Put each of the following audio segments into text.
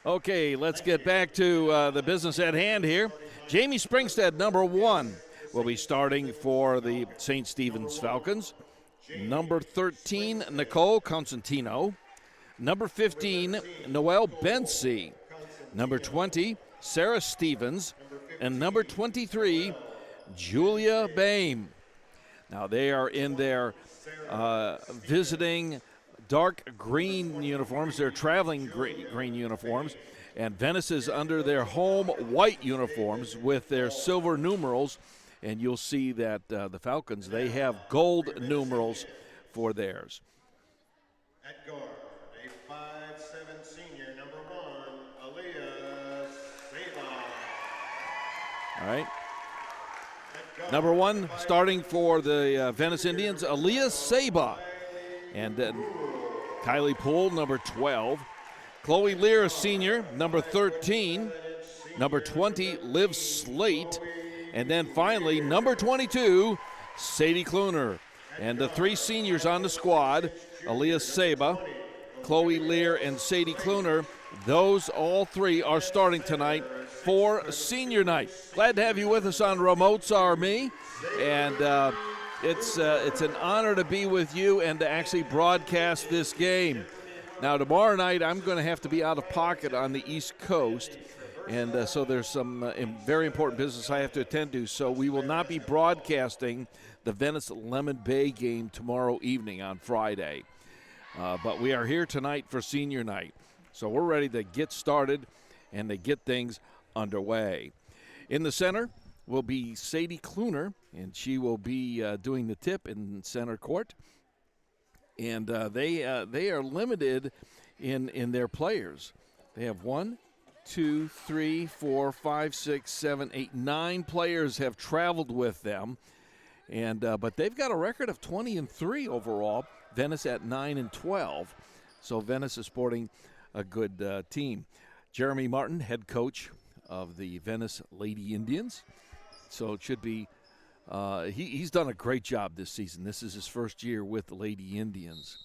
Okay, let's get back to the business at hand here. Jamie Springstead, number 1, will be starting for the St. Stephen's Falcons. Number 13, Nicole Constantino. Number 15, Noelle Bensey. Number 20, Sarah Stevens. And number 23, Julia Boehm. Now they are in their visiting dark green uniforms. They're traveling green uniforms. And Venice is under their home white uniforms with their silver numerals. And you'll see that the Falcons, they have gold numerals for theirs. At guard, a 5'7" senior, number 1, Elea Saba. All right. Number 1, starting for the Venice Indians, Elea Saba. And then Kylie Poole, number 12. Chloe Lear, a senior, number 13. Number 20, Liv Slate. And then finally, number 22, Sadie Kluner. And the 3 seniors on the squad, Elea Saba, Chloe Lear, and Sadie Kluner, those all 3 are starting tonight for senior night. Glad to have you with us on Remotes Are Me. And it's an honor to be with you and to actually broadcast this game. Now, tomorrow night, I'm going to have to be out of pocket on the East Coast. And so there's some very important business I have to attend to. So we will not be broadcasting the Venice Lemon Bay game tomorrow evening on Friday. But we are here tonight for senior night. So we're ready to get started and to get things underway. In the center will be Sadie Kluner, and she will be doing the tip in center court. And they are limited in their players. They have 1, 2, 3, 4, 5, 6, 7, 8, 9 players have traveled with them. And but they've got a record of 20-3 overall. Venice at 9-12. So Venice is sporting a good team. Jeremy Martin, head coach of the Venice Lady Indians. So it should be he's done a great job this season. This is his first year with the Lady Indians.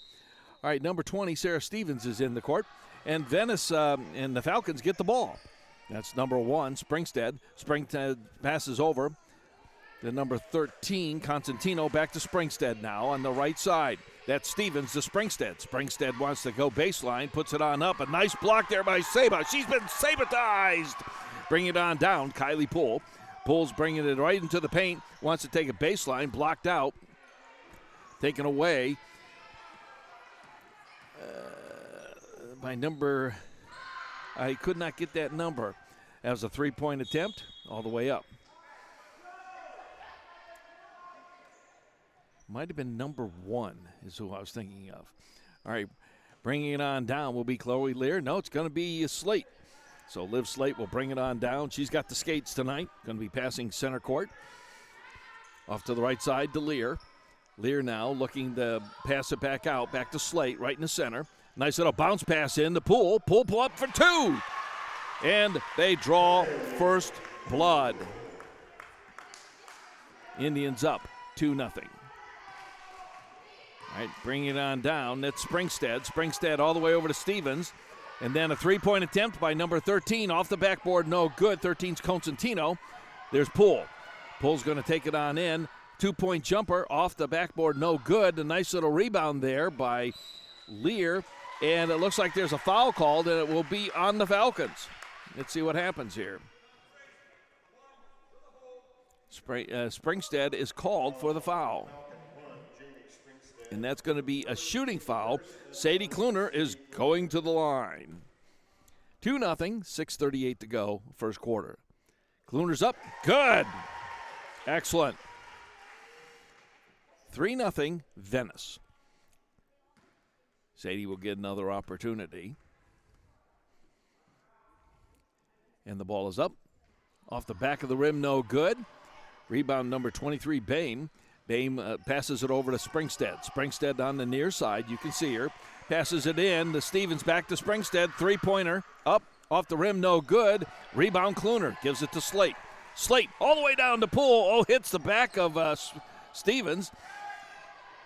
All right, number 20, Sarah Stevens is in the court. And Venice and the Falcons get the ball. That's number 1, Springstead. Springstead passes over. The number 13, Constantino, back to Springstead now on the right side. That's Stevens to Springstead. Springstead wants to go baseline, puts it on up. A nice block there by Saba. She's been Sabatized. Bring it on down, Kylie Poole. Poole's bringing it right into the paint. Wants to take a baseline, blocked out. Taken away by number, I could not get that number. That was a 3-point attempt all the way up. Might have been number 1 is who I was thinking of. All right, bringing it on down will be Chloe Lear. No, it's going to be Slate. So Liv Slate will bring it on down. She's got the skates tonight. Going to be passing center court. Off to the right side to Lear. Lear now looking to pass it back out, back to Slate, right in the center. Nice little bounce pass in the Poole. Poole pull up for 2. And they draw first blood. Indians up 2-0. All right, bring it on down. That's Springstead. Springstead all the way over to Stevens. And then a 3-point attempt by number 13 off the backboard. No good. 13's Constantino. There's Poole. Poole's going to take it on in. 2-point jumper off the backboard. No good. A nice little rebound there by Lear. And it looks like there's a foul called, and it will be on the Falcons. Let's see what happens here. Springstead is called for the foul. And that's going to be a shooting foul. Sadie Kluner is going to the line. 2-0, 6:38 to go, first quarter. Kluner's up. Good. Excellent. 3-0, Venice. Sadie will get another opportunity. And the ball is up. Off the back of the rim, no good. Rebound number 23, Boehm. Boehm passes it over to Springstead. Springstead on the near side. You can see her. Passes it in. The Stevens back to Springstead. 3-pointer. Up. Off the rim. No good. Rebound Kluner. Gives it to Slate. Slate all the way down to Poole. Oh, hits the back of Stevens.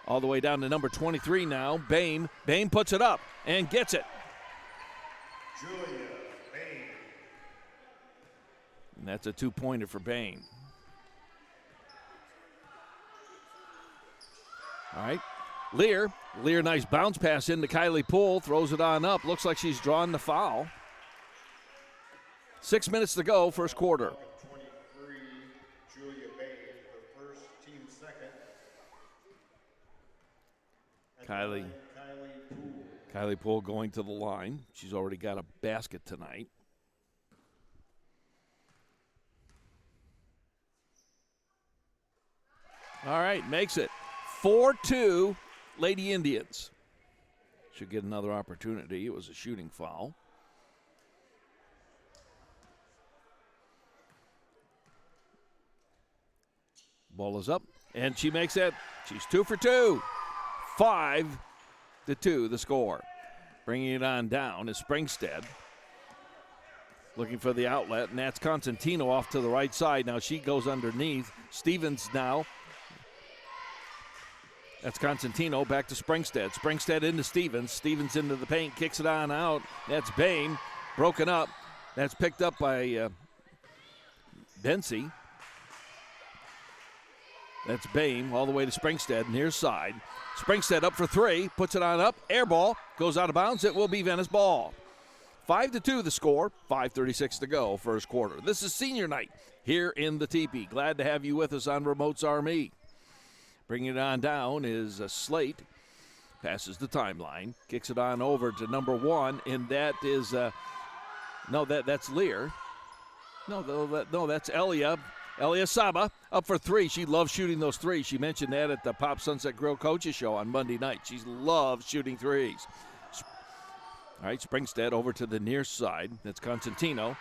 All the way down to number 23 now. Boehm. Boehm puts it up and gets it. And that's a 2-pointer for Bain. All right. Lear, nice bounce pass into Kylie Poole, throws it on up. Looks like she's drawn the foul. 6 minutes to go, first quarter. 23, Julia Bain, the first, team second. Kylie Poole going to the line. She's already got a basket tonight. All right, makes it 4-2 Lady Indians. Should get another opportunity. It was a shooting foul. Ball is up, and she makes it. She's 2 for 2. 5-2 the score. Bringing it on down is Springstead. Looking for the outlet, and that's Constantino off to the right side. Now she goes underneath. Stevens now. That's Constantino back to Springstead. Springstead into Stevens. Stevens into the paint, kicks it on out. That's Bain. Broken up. That's picked up by Bency. That's Bain all the way to Springstead, near side. Springstead up for 3, puts it on up. Air ball, goes out of bounds. It will be Venice ball. 5-2 the score, 5:36 to go, first quarter. This is senior night here in the TeePee. Glad to have you with us on Remotes RME. Bringing it on down is Slate. Passes the timeline, kicks it on over to number 1, and that is, that's Lear. No, that's Elea Saba up for 3. She loves shooting those threes. She mentioned that at the Pop Sunset Grill Coaches Show on Monday night. She loves shooting threes. All right, Springstead over to the near side. That's Constantino.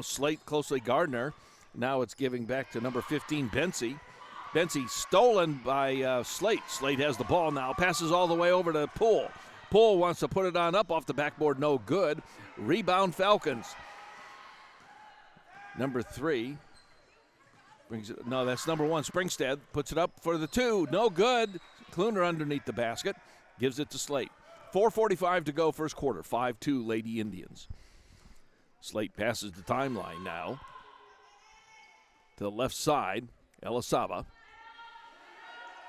Slate closely Gardner. Now it's giving back to number 15, Bency. Bency stolen by Slate. Slate has the ball now. Passes all the way over to Poole. Poole wants to put it on up off the backboard. No good. Rebound Falcons. Number 3. That's number 1. Springstead puts it up for the 2. No good. Kluner underneath the basket. Gives it to Slate. 4:45 to go, first quarter. 5-2 Lady Indians. Slate passes the timeline now. To the left side, Elea Saba.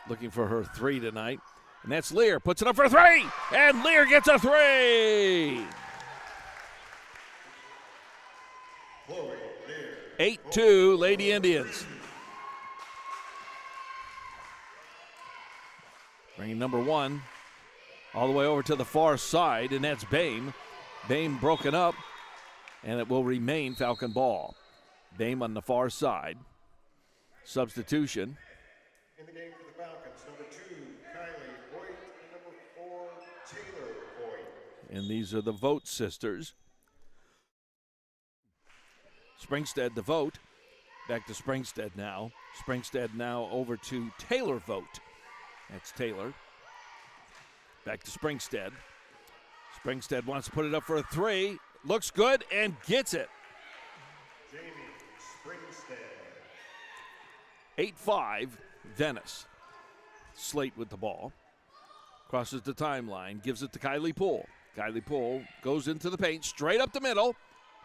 Looking for her 3 tonight. And that's Lear. Puts it up for 3. And Lear gets a 3. 8-2 Lady Indians. Bringing number 1 all the way over to the far side, and that's Bain. Bain broken up, and it will remain Falcon ball. Bain on the far side. Substitution. In the game for the Falcons, number 2, Kylie Voigt, and number 4, Taylor Voigt. And these are the Vogt sisters. Springstead to Vogt. Back to Springstead now. Springstead now over to Taylor Vogt. That's Taylor. Back to Springstead. Springstead wants to put it up for a 3. Looks good and gets it. Jamie Springstead. 8-5, Venice. Slate with the ball. Crosses the timeline, gives it to Kylie Poole. Kylie Poole goes into the paint, straight up the middle.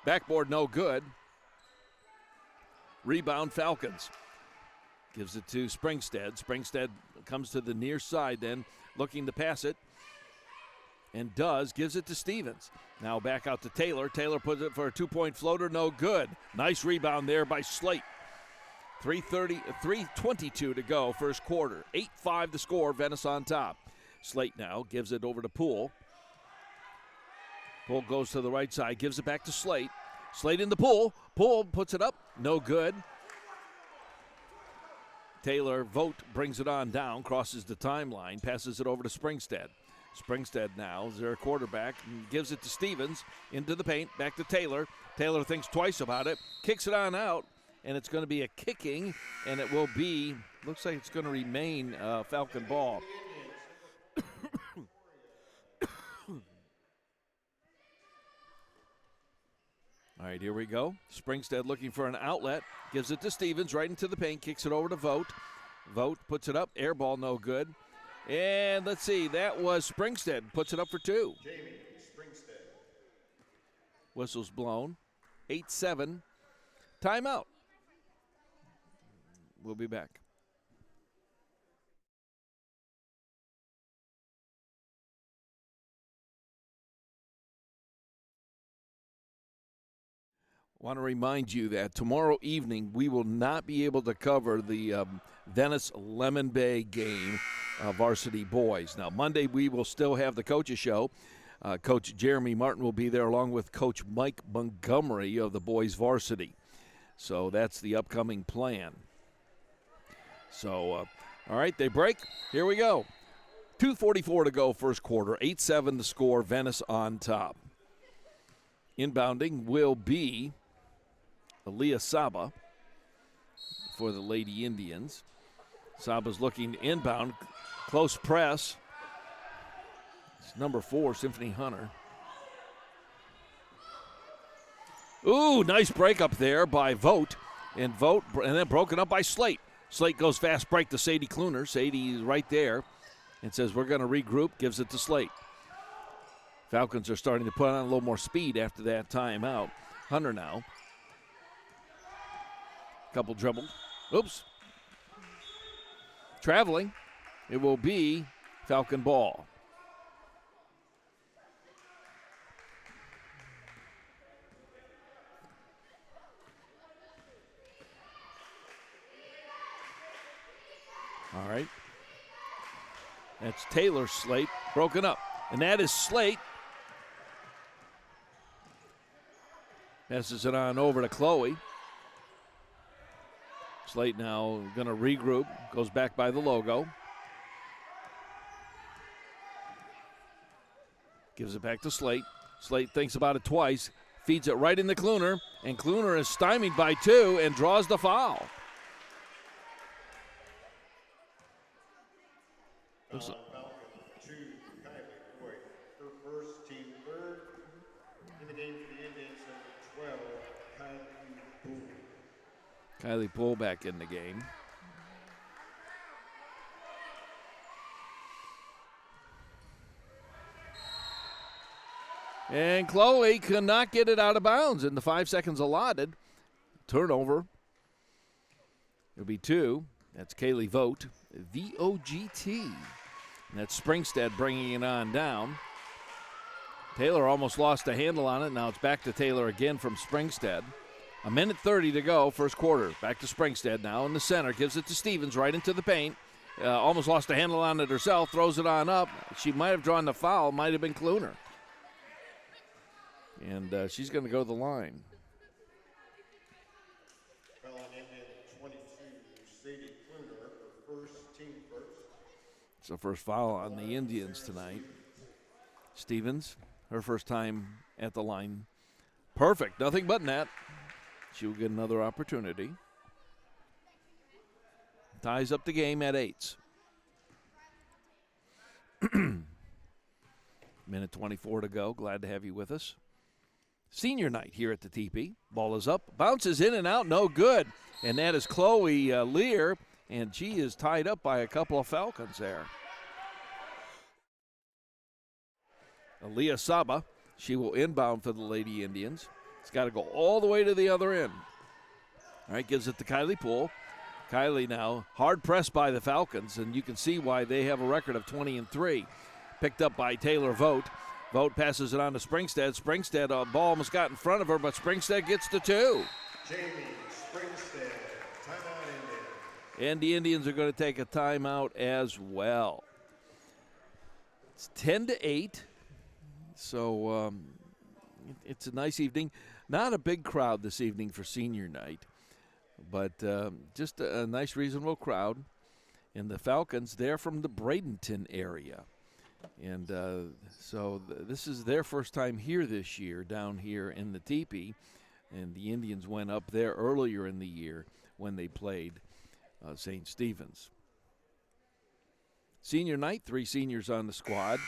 Backboard no good. Rebound Falcons. Gives it to Springstead. Springstead comes to the near side then, looking to pass it. And does, gives it to Stevens. Now back out to Taylor. Taylor puts it for a 2-point floater, no good. Nice rebound there by Slate. 3:22 to go, first quarter. 8-5 the score, Venice on top. Slate now gives it over to Poole. Poole goes to the right side, gives it back to Slate. Slate in the Poole. Poole puts it up, no good. Taylor Vogt brings it on down, crosses the timeline, passes it over to Springstead. Springstead now is their quarterback, and gives it to Stevens, into the paint, back to Taylor. Taylor thinks twice about it, kicks it on out, and it's going to be a kicking, and it will be, looks like it's going to remain Falcon ball. All right, here we go. Springstead looking for an outlet, gives it to Stevens, right into the paint, kicks it over to Vogt. Vogt puts it up, air ball no good. And let's see, that was Springstead, puts it up for 2. Jamie Springstead. Whistle's blown. 8-7. timeout. We'll be back. I want to remind you that tomorrow evening we will not be able to cover the Venice Lemon Bay game, varsity boys. Now, Monday we will still have the coaches show. Coach Jeremy Martin will be there along with Coach Mike Montgomery of the boys varsity. So that's the upcoming plan. So, all right, they break. Here we go. 2:44 to go first quarter. 8-7 to score. Venice on top. Inbounding will be Elea Saba for the Lady Indians. Saba's looking to inbound. Close press. It's number 4, Symphony Hunter. Ooh, nice break up there by Vogt. And then broken up by Slate. Slate goes fast break to Sadie Kluner. Sadie is right there and says, we're going to regroup, gives it to Slate. Falcons are starting to put on a little more speed after that timeout. Hunter now. Couple dribbles. Oops. Traveling. It will be Falcon ball. All right. That's Taylor Slate broken up. And that is Slate. Passes it on over to Chloe. Slate now going to regroup. Goes back by the logo. Gives it back to Slate. Slate thinks about it twice. Feeds it right into Kluner. And Kluner is stymied by 2 and draws the foul. Falcon 2, Kylie Boyd. Her first, team third. In the game for the Indians, number 12, Kylie Poole. Kylie Poole back in the game. And Chloe cannot get it out of bounds in the 5 seconds allotted. Turnover. It'll be 2. That's Kaylee Vogt. V-O-G-T. And that's Springstead bringing it on down. Taylor almost lost a handle on it. Now it's back to Taylor again from Springstead. 1:30 to go, first quarter. Back to Springstead now in the center. Gives it to Stevens right into the paint. Almost lost a handle on it herself. Throws it on up. She might have drawn the foul. Might have been Kluner. And she's going to go to the line. Falcon Indian 22, Sadie Kluner, her first, team first. It's the first foul on the Indians tonight. Stevens, her first time at the line. Perfect. Nothing but net. She will get another opportunity. Ties up the game at 8. Minute 24 to go. Glad to have you with us. Senior night here at the TeePee. Ball is up. Bounces in and out. No good. And that is Chloe Lear. And she is tied up by a couple of Falcons there. Elea Saba. She will inbound for the Lady Indians. It's got to go all the way to the other end. All right, gives it to Kylie Poole. Kylie now hard pressed by the Falcons, and you can see why they have a record of 20-3. Picked up by Taylor Vogt. Vogt passes it on to Springstead. Springstead, ball almost got in front of her, but Springstead gets the 2. Jamie Springstead, timeout Indians. And the Indians are going to take a timeout as well. It's 10-8, so it's a nice evening. Not a big crowd this evening for senior night, but just a nice, reasonable crowd. And the Falcons, they're from the Bradenton area. And so this is their first time here this year, down here in the TeePee. And the Indians went up there earlier in the year when they played St. Stephen's. Senior night, 3 seniors on the squad.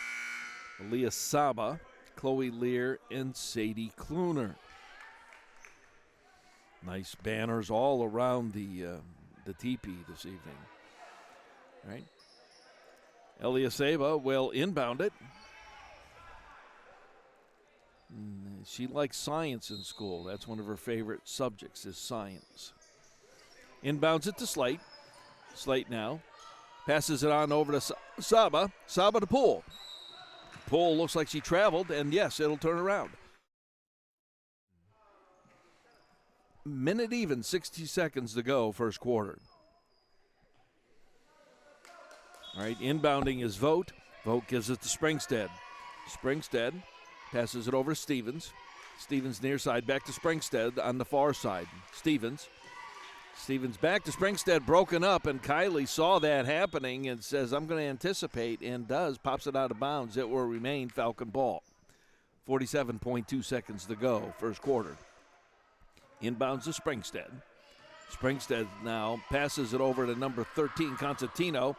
Elea Saba, Chloe Lear, and Sadie Kluner. Nice banners all around the TeePee this evening. All right. Elea Saba will inbound it. She likes science in school. That's one of her favorite subjects is science. Inbounds it to Slate. Slate now passes it on over to Saba. Saba to Poole. Poole looks like she traveled, and yes, it'll turn around. Minute even, 60 seconds to go, first quarter. All right, inbounding is Vogt. Vogt gives it to Springstead. Springstead passes it over to Stevens. Stevens near side, back to Springstead on the far side. Stevens back to Springstead, broken up, and Kylie saw that happening and says, I'm going to anticipate, and does, pops it out of bounds. It will remain Falcon ball. 47.2 seconds to go, first quarter. Inbounds to Springstead. Springstead now passes it over to number 13, Constantino.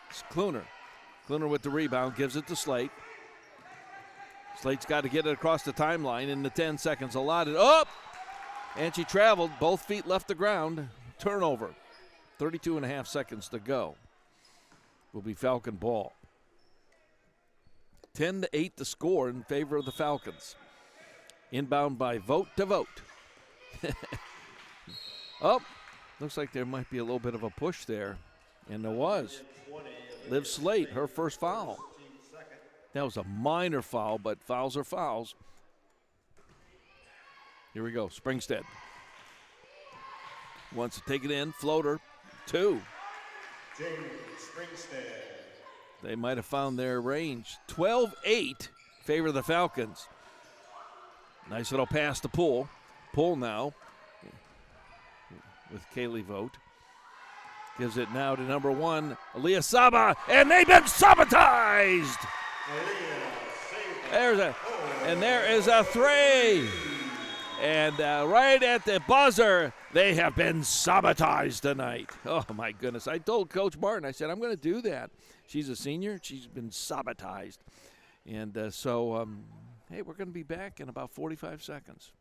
It's Kluner. Kluner with the rebound, gives it to Slate. Slate's got to get it across the timeline in the 10 seconds allotted. Up! And she traveled. Both feet left the ground. Turnover. 32 and a half seconds to go. Will be Falcon ball. 10-8 the score in favor of the Falcons. Inbound by Vogt to Vogt. Oh, looks like there might be a little bit of a push there. And there was. Liv Slate, her first foul. That was a minor foul, but fouls are fouls. Here we go, Springstead. Wants to take it in, floater, 2. James Springstead. They might have found their range. 12-8, favor of the Falcons. Nice little pass to Poole. Poole now with Kaylee Vogt. Gives it now to number 1, Elea Saba, and they've been sabotaged. There is a 3. And right at the buzzer, they have been sabotaged tonight. Oh, my goodness. I told Coach Martin, I said, I'm going to do that. She's a senior. She's been sabotaged. And hey, we're going to be back in about 45 seconds.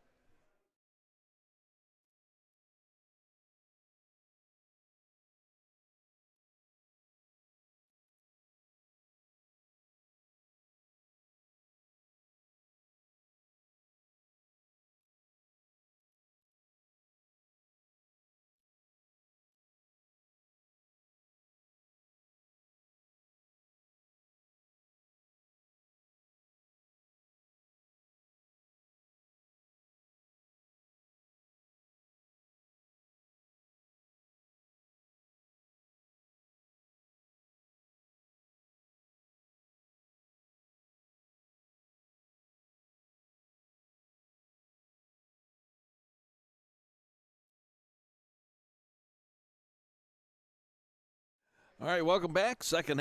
All right, welcome back. Second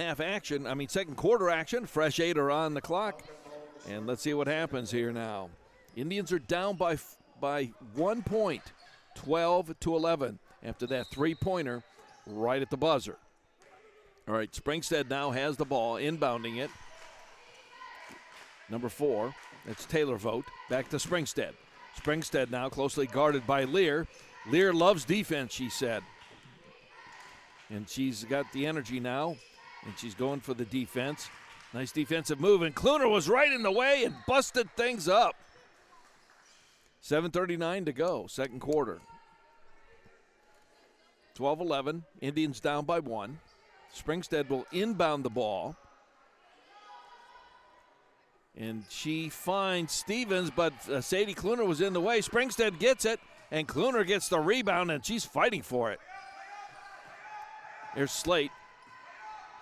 quarter action. Fresh 8 are on the clock. And let's see what happens here now. Indians are down by 1 point, 12-11, after that three-pointer right at the buzzer. All right, Springstead now has the ball, inbounding it. Number 4, that's Taylor Vogt. Back to Springstead. Springstead now closely guarded by Lear. Lear loves defense, she said. And she's got the energy now, and she's going for the defense. Nice defensive move, and Kluner was right in the way and busted things up. 7:39 to go, second quarter. 12-11, Indians down by 1. Springstead will inbound the ball. And she finds Stevens, but Sadie Kluner was in the way. Springstead gets it, and Kluner gets the rebound, and she's fighting for it. Here's Slate.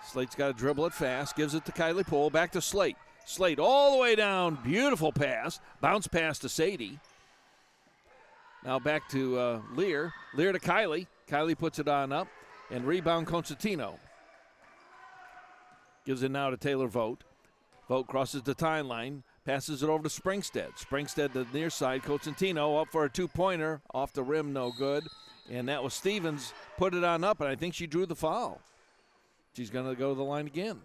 Slate's got to dribble it fast. Gives it to Kylie Poole. Back to Slate. Slate all the way down. Beautiful pass. Bounce pass to Sadie. Now back to Lear. Lear to Kylie. Kylie puts it on up. And rebound Constantino. Gives it now to Taylor Vogt. Vogt crosses the timeline. Passes it over to Springstead. Springstead to the near side. Constantino up for a two-pointer. Off the rim, no good. And that was Stevens, put it on up, and I think she drew the foul. She's going to go to the line again.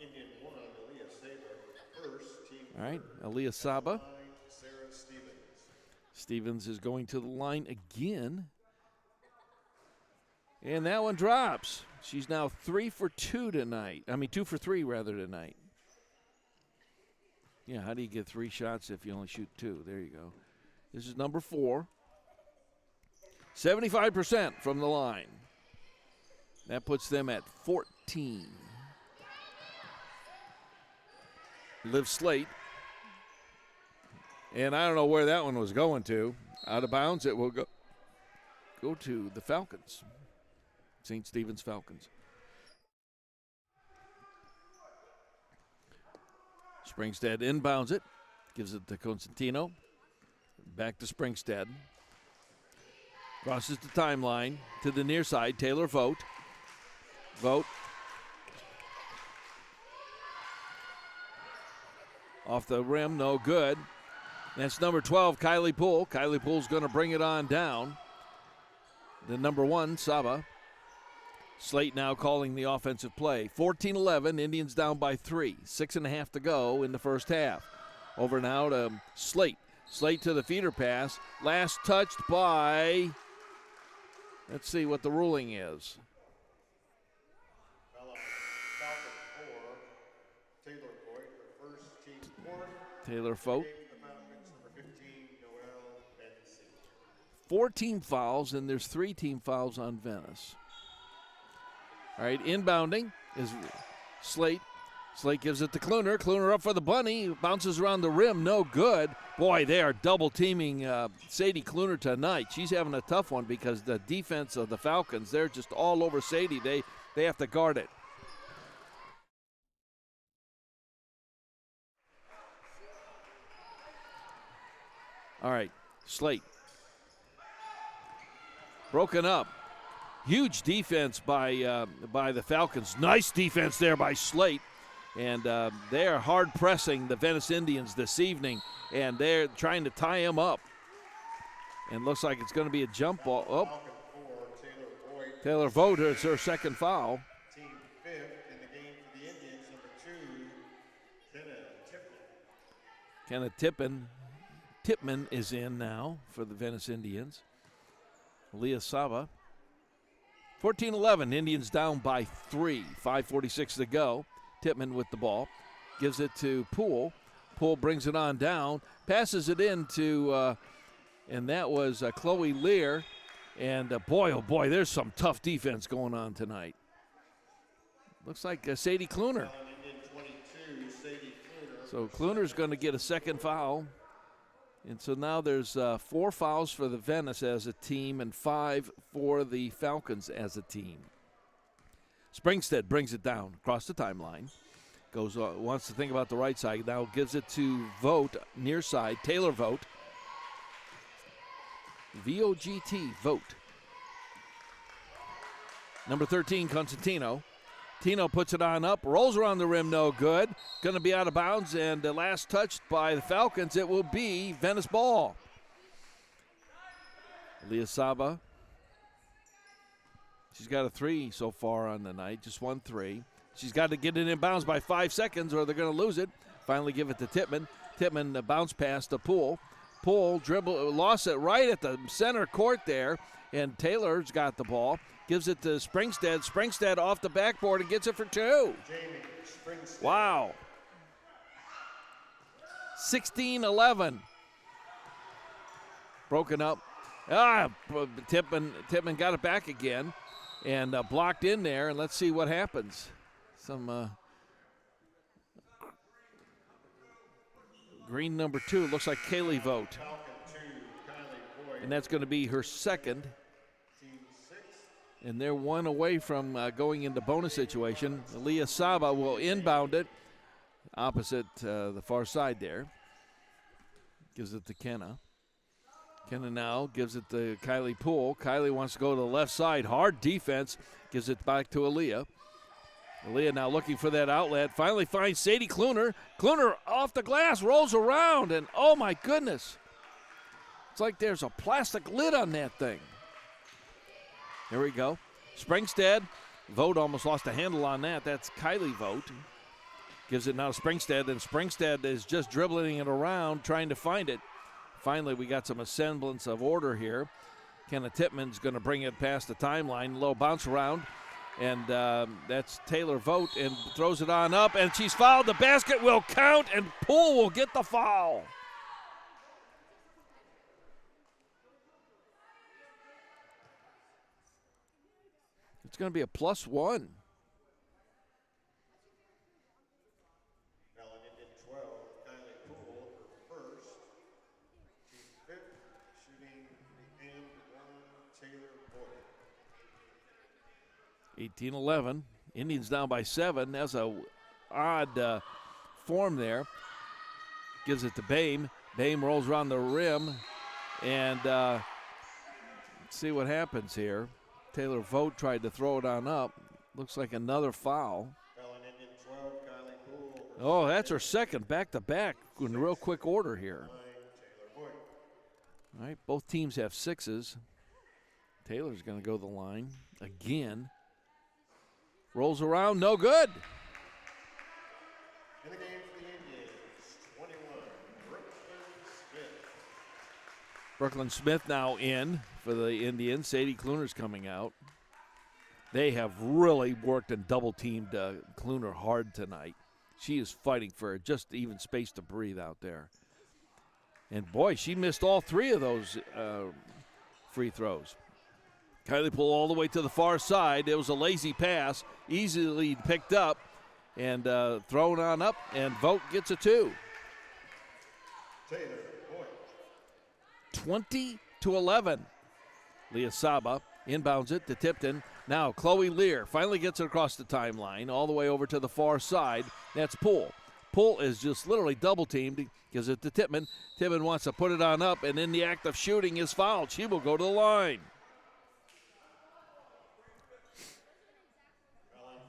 Indian 1, Elea Saba. First, team. All right, Elea Saba. Sarah Stevens. Stevens is going to the line again. And that one drops. She's now 3 for 2 tonight. 2 for 3 rather tonight. Yeah, how do you get 3 shots if you only shoot 2? There you go. This is number 4. 75% from the line. That puts them at 14. Liv Slate. And I don't know where that one was going to. Out of bounds, it will go to the Falcons. St. Stephen's Falcons. Springstead inbounds it. Gives it to Constantino. Back to Springstead. Crosses the timeline to the near side. Taylor Vogt. Vogt. Off the rim, no good. That's number 12, Kylie Poole. Kylie Poole's going to bring it on down. The number 1, Saba. Slate now calling the offensive play. 14-11, Indians down by 3. 6.5 to go in the first half. Over now to Slate. Slate to the feeder pass. Last touched by, let's see what the ruling is. Taylor Vogt. 4 team fouls, and there's 3 team fouls on Venice. All right, inbounding is Slate. Slate gives it to Kluner. Kluner up for the bunny. Bounces around the rim. No good. Boy, they are double teaming Sadie Kluner tonight. She's having a tough one because the defense of the Falcons, they're just all over Sadie. They have to guard it. All right, Slate. Broken up. Huge defense by the Falcons. Nice defense there by Slate. And they are hard pressing the Venice Indians this evening, and they're trying to tie them up. And looks like it's going to be a jump ball. Oh, Taylor Vogt, it's her second foul. Team 5th in the game for the Indians, number 2, Kenna Tipman is in now for the Venice Indians. Elea Saba. 14-11, Indians down by 3. 5:46 to go. Tipman with the ball. Gives it to Poole. Poole brings it on down. Passes it in to, and that was Chloe Lear. And boy, oh boy, there's some tough defense going on tonight. Looks like Sadie Kluner. So Kluner's going to get a second foul. And so now there's 4 fouls for the Venice as a team and 5 for the Falcons as a team. Springstead brings it down across the timeline. Wants to think about the right side. Now gives it to Vogt, near side. Taylor Vogt. V-O-G-T, Vogt. Number 13, Constantino. Tino puts it on up, rolls around the rim, no good. Going to be out of bounds, and the last touched by the Falcons, it will be Venice ball. Elea Saba. She's got a 3 so far on the night, just 1 3. She's got to get it in bounds by 5 seconds or they're going to lose it. Finally give it to Tipman. Tipman bounce pass to Poole. Poole lost it right at the center court there, and Taylor's got the ball. Gives it to Springstead. Springstead off the backboard and gets it for 2. Wow. 16-11. Broken up. Tipman got it back again and blocked in there, and let's see what happens. Some green number 2 looks like Kaylee Vogt. And that's going to be her second. And they're 1 away from going into bonus situation. Elea Saba will inbound it opposite the far side there. Gives it to Kenna. Kenna now gives it to Kylie Poole. Kylie wants to go to the left side. Hard defense. Gives it back to Elea. Elea now looking for that outlet. Finally finds Sadie Kluner. Kluner off the glass, rolls around, and oh my goodness. It's like there's a plastic lid on that thing. Here we go. Springstead. Vogt almost lost a handle on that. That's Kylie Vogt. Gives it now to Springstead, and Springstead is just dribbling it around, trying to find it. Finally, we got some semblance of order here. Kenna Tipman's going to bring it past the timeline. Low bounce around. And that's Taylor Vogt, and throws it on up, and she's fouled. The basket will count, and Poole will get the foul. It's going to be a +1. Indian 12, Kylie Poole for first. Team fifth, shooting the and one, Taylor Boyd. 18-11. Indians down by 7. That's a odd form there. Gives it to Boehm. Boehm rolls around the rim, and let's see what happens here. Taylor Vogt tried to throw it on up. Looks like another foul. Indian 12, Kylie Poole. Oh, that's her second back-to-back in real quick order here. Taylor Boyd. All right, both teams have 6s. Taylor's going to go the line again. Rolls around, no good. In the game for the Indians, 21, Brooklyn Smith. Brooklyn Smith now in for the Indians. Sadie Kluner's coming out. They have really worked and double-teamed Kluner hard tonight. She is fighting for just even space to breathe out there. And, boy, she missed all 3 of those free throws. Kylie Poole all the way to the far side. It was a lazy pass, easily picked up, and thrown on up, and Vogt gets a 2. Taylor Boyd. 20-11. Elea Saba inbounds it to Tipton. Now Chloe Lear finally gets it across the timeline, all the way over to the far side. That's Poole. Poole is just literally double-teamed, gives it to Tippmann. Tippmann wants to put it on up, and in the act of shooting is fouled. She will go to the line.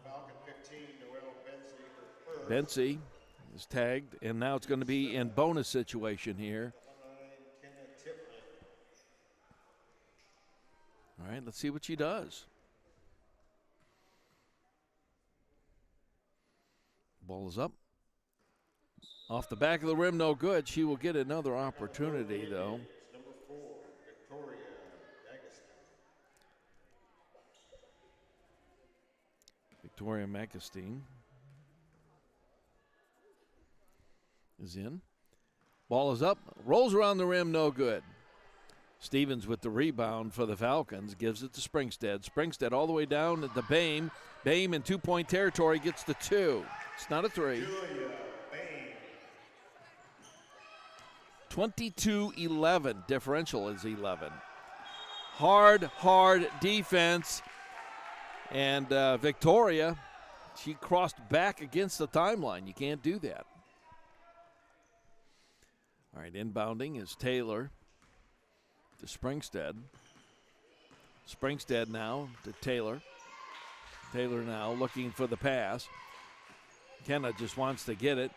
Falcon 15, Noel Benzie for first. Benzie is tagged, and now it's going to be in bonus situation here. All right, let's see what she does. Ball is up. Off the back of the rim, no good. She will get another opportunity, though. Number 4, Victoria D'Agostino. Victoria Macastine is in. Ball is up. Rolls around the rim, no good. Stevens with the rebound for the Falcons, gives it to Springstead. Springstead all the way down to Boehm. Boehm in 2-point territory gets the 2. It's not a 3. 22-11. Differential is 11. Hard defense. And Victoria, she crossed back against the timeline. You can't do that. All right, inbounding is Taylor to Springstead. Springstead now to Taylor. Taylor now looking for the pass. Kenna just wants to get it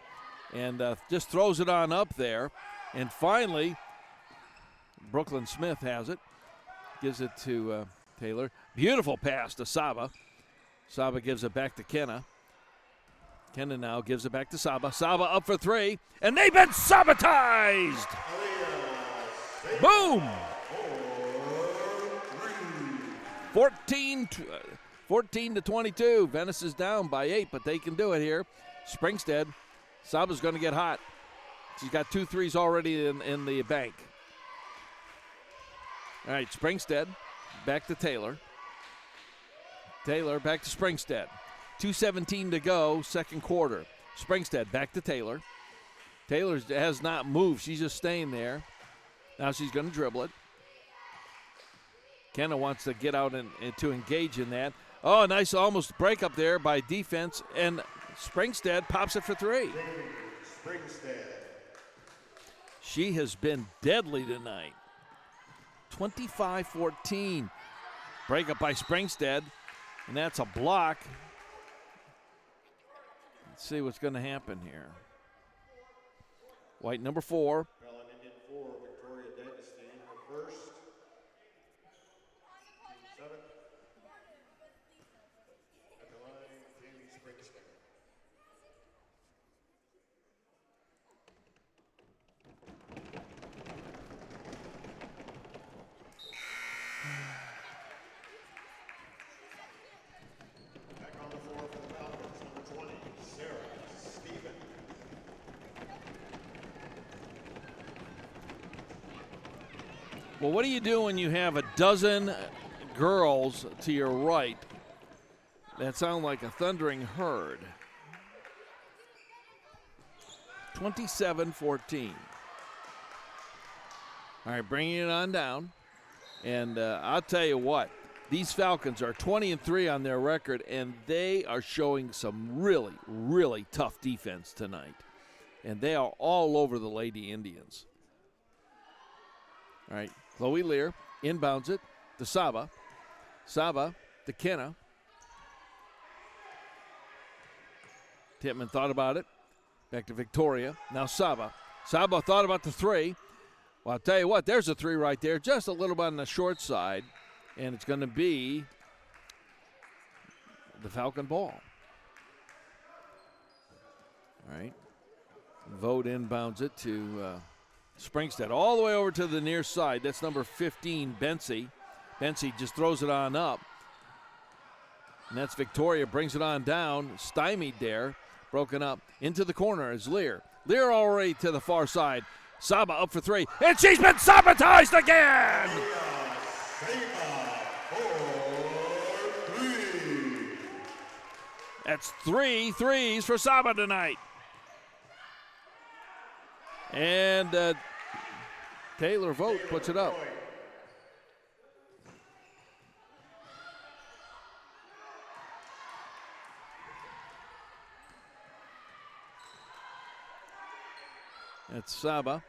and just throws it on up there. And finally, Brooklyn Smith has it. Gives it to Taylor. Beautiful pass to Saba. Saba gives it back to Kenna. Kenna now gives it back to Saba. Saba up for 3, and they've been sabotaged! Boom! 14-22. Venice is down by 8, but they can do it here. Springstead. Saba's going to get hot. She's got 2 threes already in the bank. All right, Springstead back to Taylor. Taylor back to Springstead. 2:17 to go, second quarter. Springstead back to Taylor. Taylor has not moved. She's just staying there. Now she's going to dribble it. Kenna wants to get out and to engage in that. Oh, nice almost break up there by defense, and Springstead pops it for 3. Springstead. She has been deadly tonight. 25-14. Break up by Springstead, and that's a block. Let's see what's going to happen here. White number 4. Indian 4, Victoria D'Agostino for first. Team 7. At the line, Jamie Springstead. Well, what do you do when you have a dozen girls to your right that sound like a thundering herd? 27-14. All right, bringing it on down. And I'll tell you what, these Falcons are 20-3 on their record, and they are showing some really, really tough defense tonight. And they are all over the Lady Indians. All right, Chloe Lear inbounds it to Saba. Saba to Kenna. Tittman thought about it. Back to Victoria. Now Saba. Saba thought about the three. Well, I'll tell you what, there's a three right there, just a little bit on the short side, and it's going to be the Falcon ball. All right. Vogt inbounds it to Springstead, all the way over to the near side. That's number 15, Bensi. Bensi just throws it on up. And that's Victoria, brings it on down, stymied there, broken up. Into the corner is Lear. Lear already to the far side. Saba up for three, and she's been sabotaged again! That's 3 threes for Saba tonight. And Taylor Vogt puts it up. That's Saba.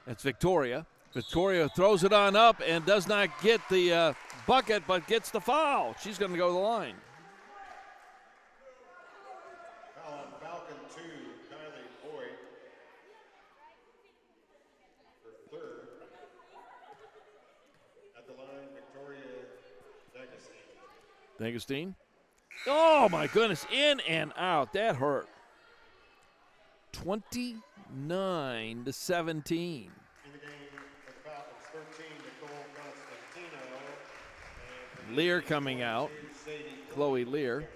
That's Victoria. Victoria throws it on up and does not get the bucket, but gets the foul. She's going to go to the line. Foul on Falcon 2, Kylie Boyd. For third. At the line, Victoria D'Agostino. D'Agostino. Oh, my goodness. In and out. That hurt. 29-17. In the game for the Falcons, 13, Nicole Constantino. Lear coming out. Chloe Lear.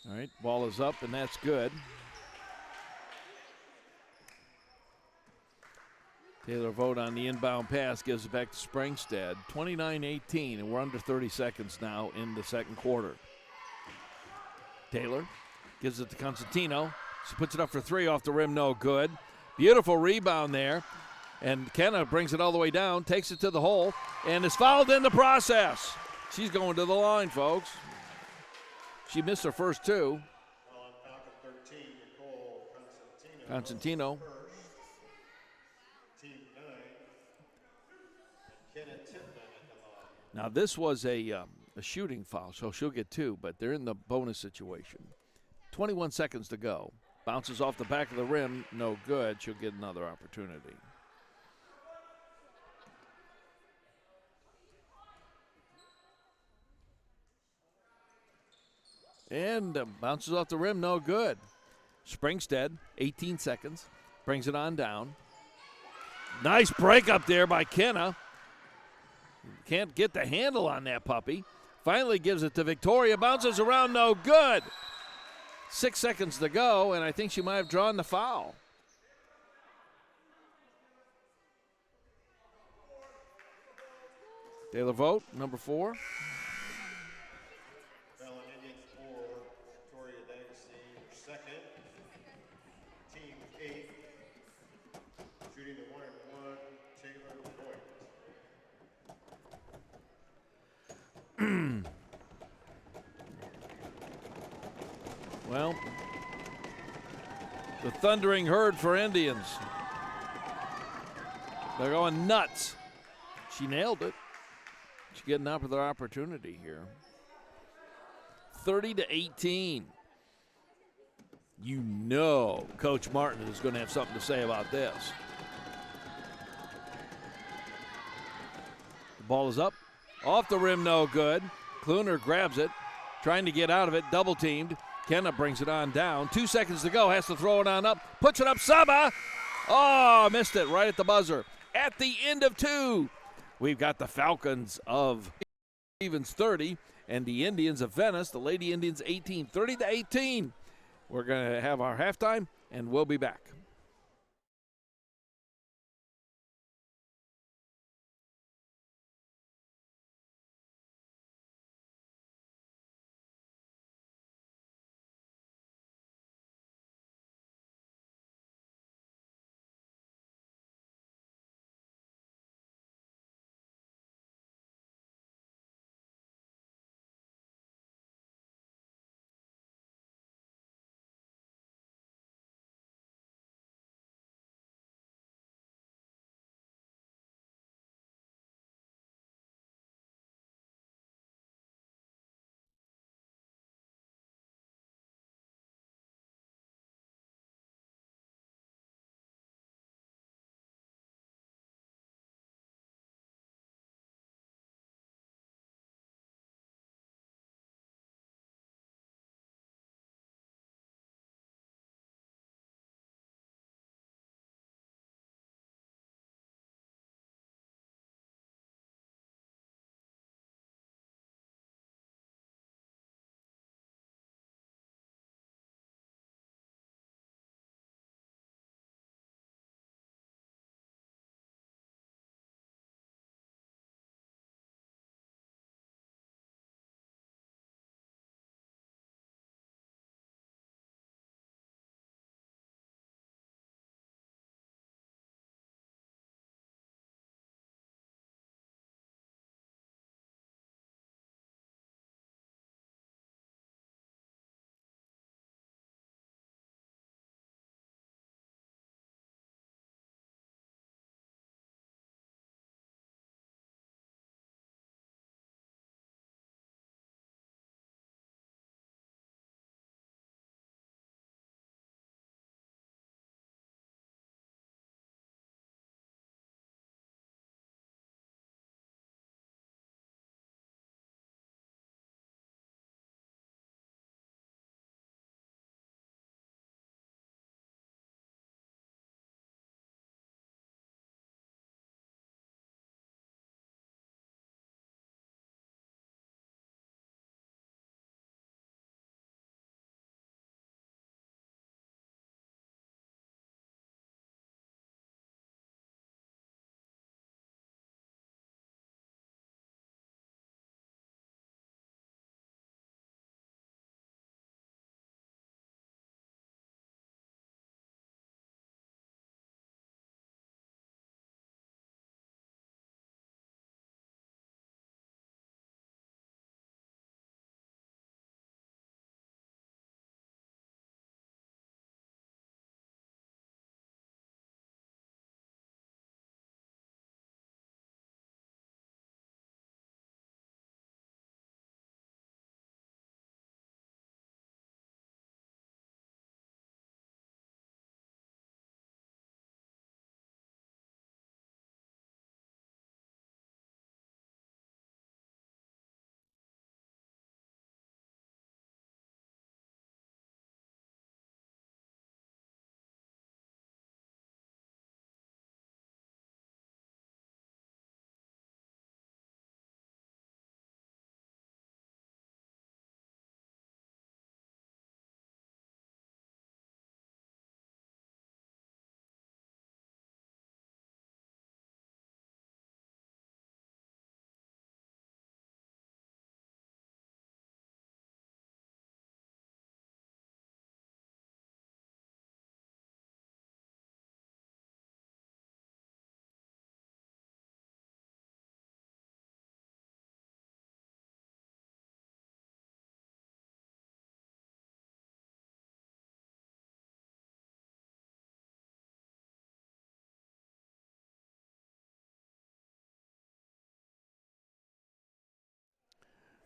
All right, ball is up, and that's good. Taylor Vogt on the inbound pass gives it back to Springstead. 29-18, and we're under 30 seconds now in the second quarter. Taylor gives it to Constantino. She puts it up for three off the rim, no good. Beautiful rebound there. And Kenna brings it all the way down, takes it to the hole, and is fouled in the process. She's going to the line, folks. She missed her first two. Foul on Falcon 13, Nicole Constantino. Team 9. Kenna Tittman at the line. Now, this was a shooting foul, so she'll get two, but they're in the bonus situation. 21 seconds to go. Bounces off the back of the rim, no good. She'll get another opportunity. And bounces off the rim, no good. Springstead, 18 seconds, brings it on down. Nice break up there by Kenna. Can't get the handle on that puppy. Finally gives it to Victoria, bounces around, no good. 6 seconds to go, and I think she might have drawn the foul. Taylor Vogt, number 4. Falcon Indians 4, Victoria D'Agostino second. Team 8, shooting the 1-and-1, Taylor Boyd. Well, the thundering herd for Indians. They're going nuts. She nailed it. She get another opportunity here. 30-18. You know Coach Martin is going to have something to say about this. The ball is up. Off the rim, no good. Kluner grabs it, trying to get out of it, double teamed. Kenna brings it on down. 2 seconds to go, has to throw it on up. Puts it up, Saba. Oh, missed it right at the buzzer. At the end of 2, we've got the Falcons of Stevens 30 and the Indians of Venice, the Lady Indians 18. 30-18. We're going to have our halftime, and we'll be back.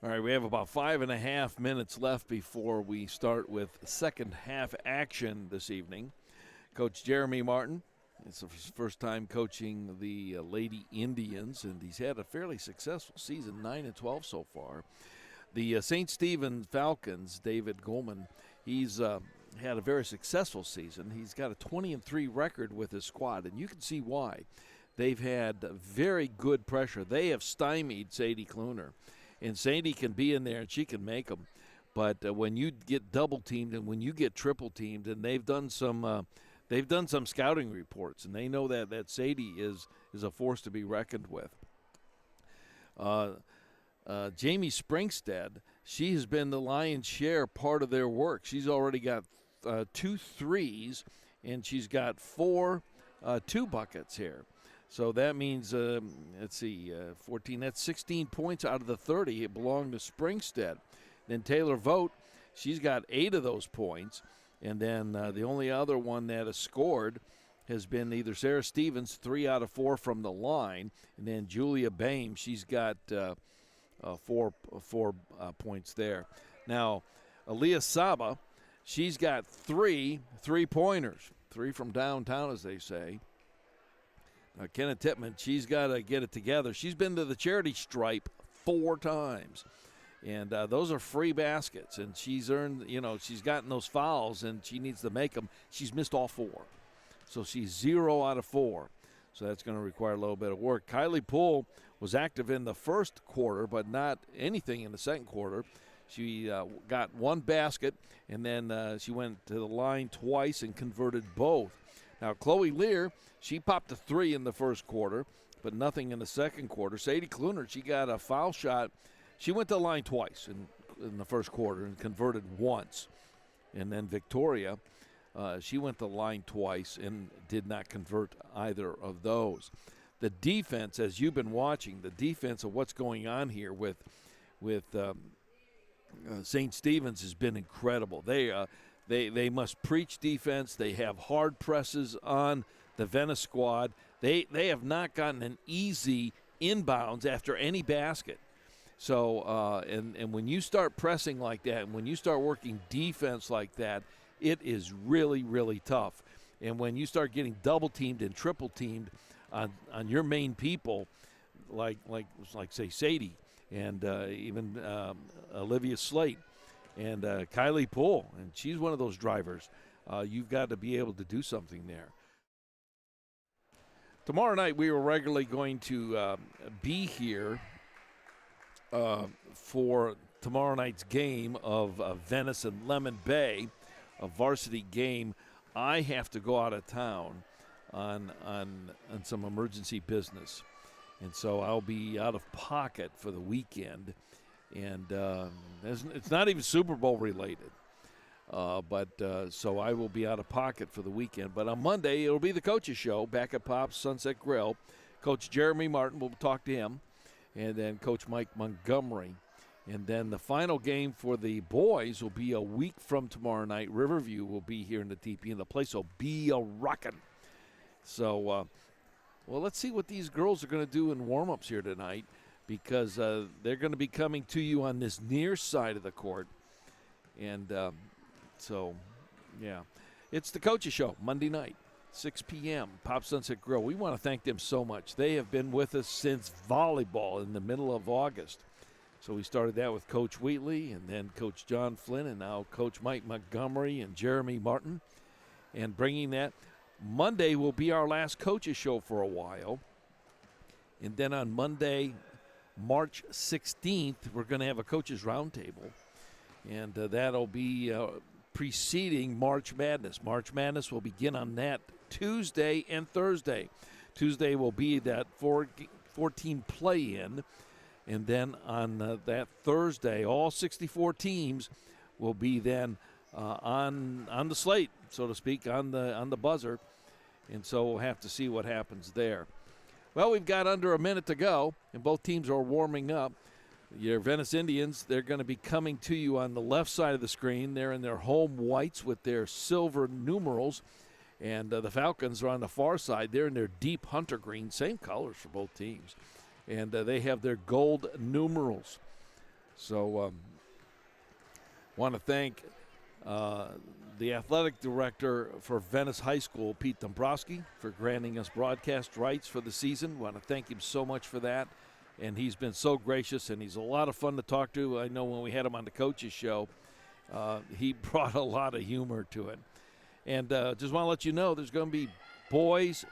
All right, we have about 5.5 minutes left before we start with second half action this evening. Coach Jeremy Martin, it's his first time coaching the Lady Indians, and he's had a fairly successful season, 9-12 so far. The St. Stephen Falcons, David Goldman, he's had a very successful season. He's got a 20-3 record with his squad, and you can see why. They've had very good pressure. They have stymied Sadie Kluner. And Sadie can be in there, and she can make them. But when you get double teamed and when you get triple teamed, and they've done some scouting reports, and they know that Sadie is a force to be reckoned with. Jamie Springstead, she has been the lion's share part of their work. She's already got 2 threes, and she's got 4 2 buckets here. So that means, 14, that's 16 points out of the 30. It belonged to Springstead. Then Taylor Vogt, she's got 8 of those points. And then the only other one that has scored has been either Sarah Stevens, 3 out of 4 from the line. And then Julia Bain, she's got 4 points there. Now, Elea Saba, she's got 3 3-pointers, 3 from downtown, as they say. Kenna Tittman, she's got to get it together. She's been to the charity stripe 4 times. And those are free baskets. And she's earned, she's gotten those fouls, and she needs to make them. She's missed all 4. So she's 0 out of 4. So that's going to require a little bit of work. Kylie Poole was active in the first quarter, but not anything in the second quarter. She got 1 basket, and then she went to the line twice and converted both. Now, Chloe Lear, she popped a 3 in the first quarter, but nothing in the second quarter. Sadie Kluner, she got a foul shot. She went to the line twice in the first quarter and converted once. And then Victoria, she went to the line twice and did not convert either of those. The defense, as you've been watching, the defense of what's going on here with St. Stephen's has been incredible. They must preach defense. They have hard presses on the Venice squad. They have not gotten an easy inbounds after any basket. So, and when you start pressing like that, and when you start working defense like that, it is really, really tough. And when you start getting double-teamed and triple-teamed on your main people, like say, Sadie and even Olivia Slate and Kylie Poole, and she's one of those drivers, you've got to be able to do something there. Tomorrow night we are regularly going to be here for tomorrow night's game of Venice and Lemon Bay, a varsity game. I have to go out of town on some emergency business, and so I'll be out of pocket for the weekend. And it's not even Super Bowl related, so I will be out of pocket for the weekend. But on Monday it'll be the coaches show back at Pop's Sunset Grill. Coach Jeremy Martin, will talk to him. And then Coach Mike Montgomery. And then the final game for the boys will be a week from tomorrow night. Riverview will be here in the TeePee, and the place will be a rockin'. So, well, let's see what these girls are going to do in warm-ups here tonight, because they're going to be coming to you on this near side of the court. And so, yeah. It's the Coaches Show, Monday night. 6 p.m., Pop Sunset Grill. We want to thank them so much. They have been with us since volleyball in the middle of August. So we started that with Coach Wheatley and then Coach John Flynn and now Coach Mike Montgomery and Jeremy Martin. And bringing that, Monday will be our last coaches show for a while. And then on Monday, March 16th, we're going to have a coaches roundtable. And that'll be preceding March Madness. March Madness will begin on that Tuesday and Thursday. Tuesday will be that 14 play-in, and then on that Thursday, all 64 teams will be then on the slate, so to speak, on the buzzer, and so we'll have to see what happens there. Well, we've got under a minute to go, and both teams are warming up. Your Venice Indians, they're going to be coming to you on the left side of the screen. They're in their home whites with their silver numerals. And the Falcons are on the far side. They're in their deep hunter green, same colors for both teams. And they have their gold numerals. So want to thank the athletic director for Venice High School, Pete Dombrowski, for granting us broadcast rights for the season. Want to thank him so much for that. And he's been so gracious, and he's a lot of fun to talk to. I know when we had him on the coaches show, he brought a lot of humor to it. And just want to let you know there's going to be boys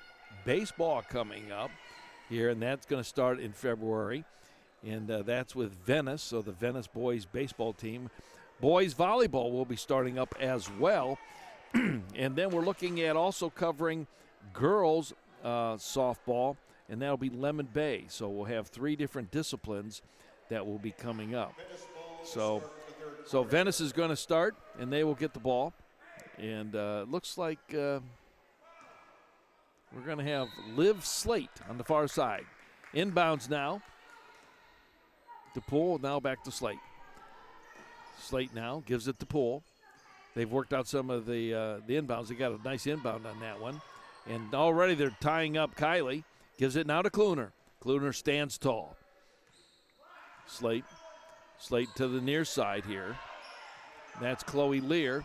baseball coming up here, and that's going to start in February. And that's with Venice, so the Venice boys baseball team. boys volleyball will be starting up as well. And then we're looking at also covering girls softball, and that'll be Lemon Bay. So we'll have 3 different disciplines that will be coming up. So Venice is going to start, and they will get the ball. And it looks like we're going to have Liv Slate on the far side. Inbounds now to Poole, now back to Slate. Slate now gives it to Poole. They've worked out some of the inbounds. They got a nice inbound on that one. And already they're tying up Kylie. Gives it now to Kluner. Kluner stands tall. Slate to the near side here. That's Chloe Lear.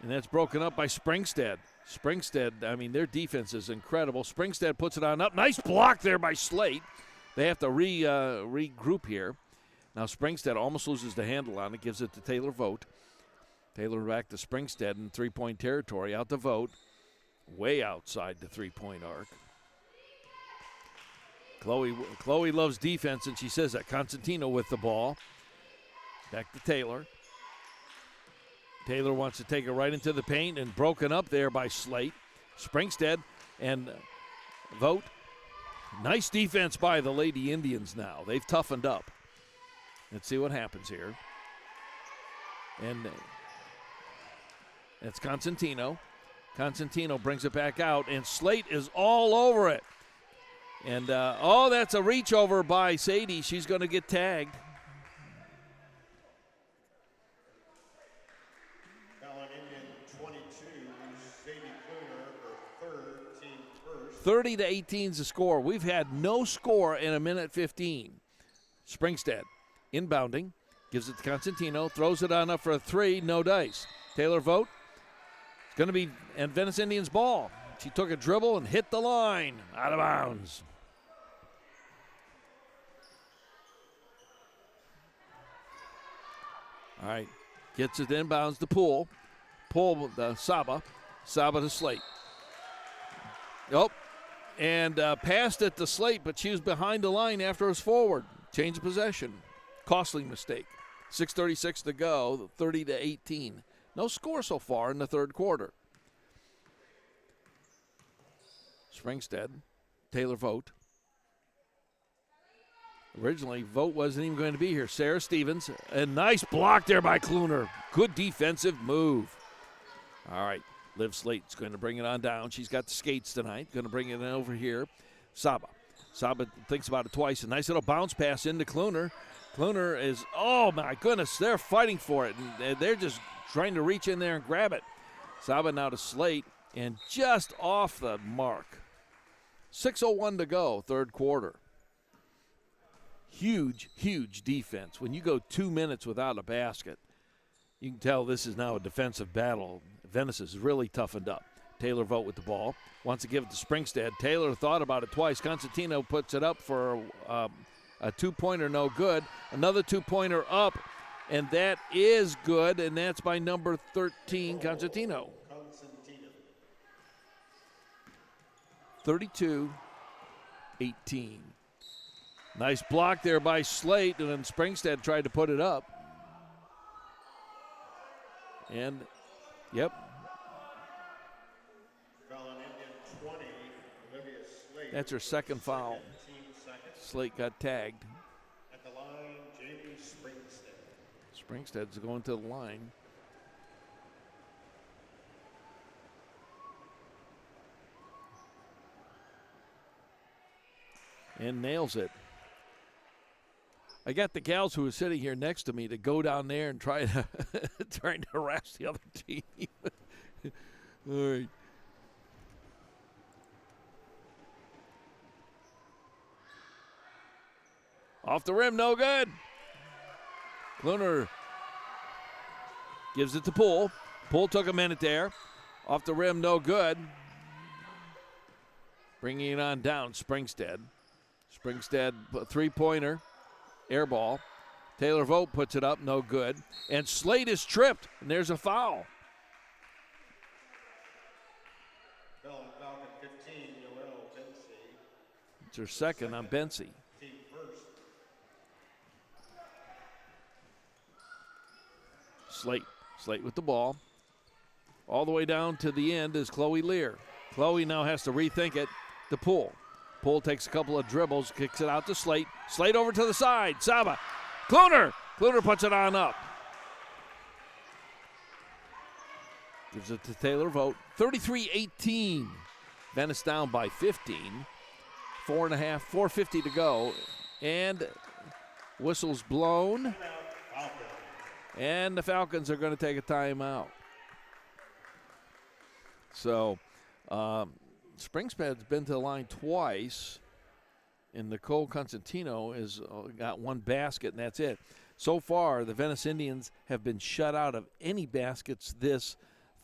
And that's broken up by Springstead. Springstead, I mean, their defense is incredible. Springstead puts it on up. Nice block there by Slate. They have to regroup here. Now Springstead almost loses the handle on it. Gives it to Taylor Vogt. Taylor back to Springstead in 3-point territory. Out to Vogt. Way outside the 3-point arc. Chloe loves defense, and she says that. Constantino with the ball. Back to Taylor. Taylor wants to take it right into the paint, and broken up there by Slate. Springstead and Vogt. Nice defense by the Lady Indians now. They've toughened up. Let's see what happens here. And it's Constantino. Constantino brings it back out, and Slate is all over it. And, that's a reach over by Sadie. She's going to get tagged. Indian 22, Sadie Kluner, her 3rd, team first. 30-18 is the score. We've had no score in a minute 15. Springstead inbounding, gives it to Constantino, throws it on up for a 3, no dice. Taylor Vogt. It's going to be and Venice Indians ball. She took a dribble and hit the line, out of bounds. All right, gets it inbounds to Poole. Poole, Saba to Slate. Oh, and passed it to Slate, but she was behind the line after it was forward. Change of possession. Costly mistake. 6:36 to go, 30-18. No score so far in the third quarter. Springstead, Taylor Vogt. Originally, Vogt wasn't even going to be here. Sarah Stevens, a nice block there by Kluner. Good defensive move. All right, Liv Slate's going to bring it on down. She's got the skates tonight. Going to bring it over here. Saba thinks about it twice. A nice little bounce pass into Kluner. Kluner is, oh my goodness, they're fighting for it. And they're just trying to reach in there and grab it. Saba now to Slate, and just off the mark. 6:01 to go, third quarter. Huge defense. When you go 2 minutes without a basket, you can tell this is now a defensive battle. Venice is really toughened up. Taylor Vogt with the ball. Wants to give it to Springstead. Taylor thought about it twice. Constantino puts it up for a 2-pointer, no good. Another 2-pointer up, and that is good, and that's by number 13, Constantino. 32-18. Nice block there by Slate, and then Springstead tried to put it up. And, yep. That's her second foul. Slate got tagged. At the line, Jamie Springstead. Springstead's going to the line. And nails it. I got the gals who are sitting here next to me to go down there and try to harass the other team. All right. Off the rim, no good. Kluner gives it to Poole. Poole took a minute there. Off the rim, no good. Bringing it on down, Springstead. Springstead, 3-pointer, air ball. Taylor Vogt puts it up, no good. And Slate is tripped, and there's a foul. Falcon 15, Noel Bensi. It's her second on Bensi. Team first. Slate with the ball. All the way down to the end is Chloe Lear. Chloe now has to rethink it to Poole. Poole takes a couple of dribbles, kicks it out to Slate. Slate over to the side. Saba. Kluner. Kluner puts it on up. Gives it to Taylor Vogt. 33-18. Venice down by 15. 4:50 to go. And whistle's blown. And the Falcons are going to take a timeout. So, Springsted's been to the line twice, and Nicole Constantino has got one basket, and that's it. So far, the Venice Indians have been shut out of any baskets this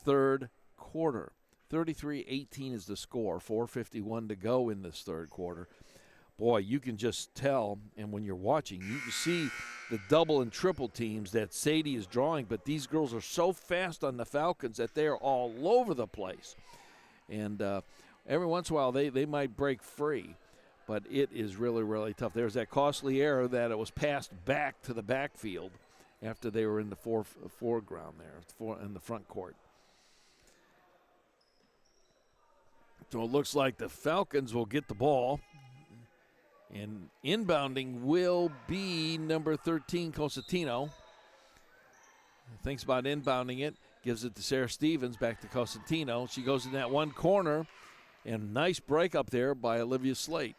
third quarter. 33-18 is the score, 4:51 to go in this third quarter. Boy, you can just tell, and when you're watching, you can see the double and triple teams that Sadie is drawing, but these girls are so fast on the Falcons that they're all over the place. And every once in a while, they might break free, but it is really, really tough. There's that costly error that it was passed back to the backfield after they were in the foreground there, in the front court. So it looks like the Falcons will get the ball. And inbounding will be number 13, Cosentino. Thinks about inbounding it. Gives it to Sarah Stevens, back to Cosentino. She goes in that one corner. And nice break up there by Olivia Slate.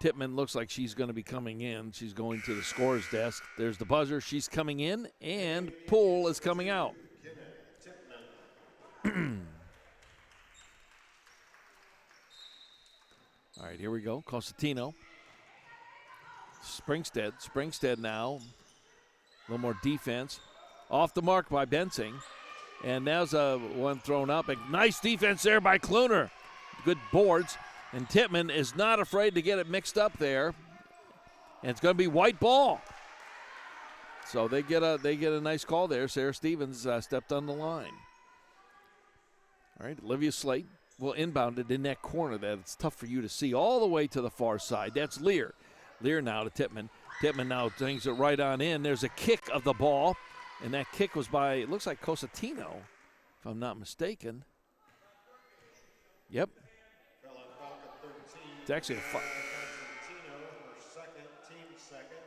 Tippmann looks like she's going to be coming in. She's going to the scorer's desk. There's the buzzer. She's coming in. And Poole is coming out. All right, here we go. Cosentino. Springstead now. A little more defense. Off the mark by Bensing. And now's one thrown up. A nice defense there by Kluner. Good boards. And Tippmann is not afraid to get it mixed up there. And it's going to be white ball. So they get a nice call there. Sarah Stevens stepped on the line. All right, Olivia Slate. Well, inbounded in that corner that it's tough for you to see all the way to the far side. That's Lear. Lear now to Tippmann. Tippmann now brings it right on in. There's a kick of the ball, and that kick was by, it looks like Cosentino, if I'm not mistaken. Yep. It's actually a foul. Team second.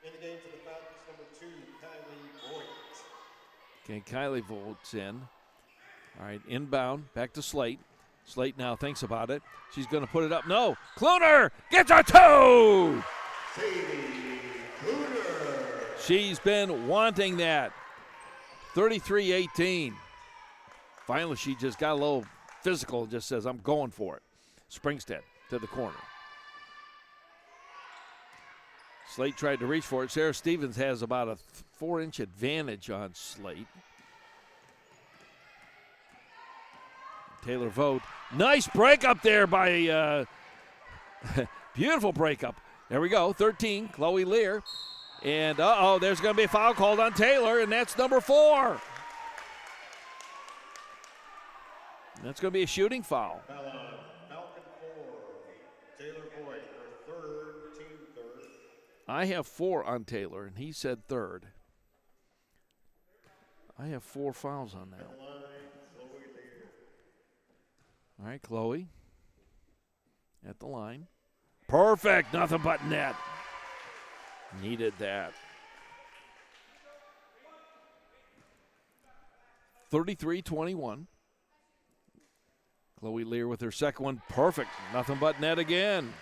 In the game for the Falcons, number 2, Kylie Voigt. Okay, Kylie Voigt's in. All right, inbound, back to Slate. Slate now thinks about it. She's going to put it up. No, Kluner gets a two! Sadie Kluner. She's been wanting that. 33-18. Finally, she just got a little physical and just says, I'm going for it. Springstead to the corner. Slate tried to reach for it. Sarah Stevens has about a 4-inch advantage on Slate. Taylor Vogt. Nice break up there by beautiful break up. There we go. 13, Chloe Lear. And there's going to be a foul called on Taylor, and that's number 4. That's going to be a shooting foul. Foul on Falcon 4. Taylor Voigt, her third, team third. I have 4 on Taylor, and he said third. I have 4 fouls on that. All right, Chloe at the line. Perfect. Nothing but net. Needed that. 33-21. Chloe Lear with her second one. Perfect. Nothing but net again.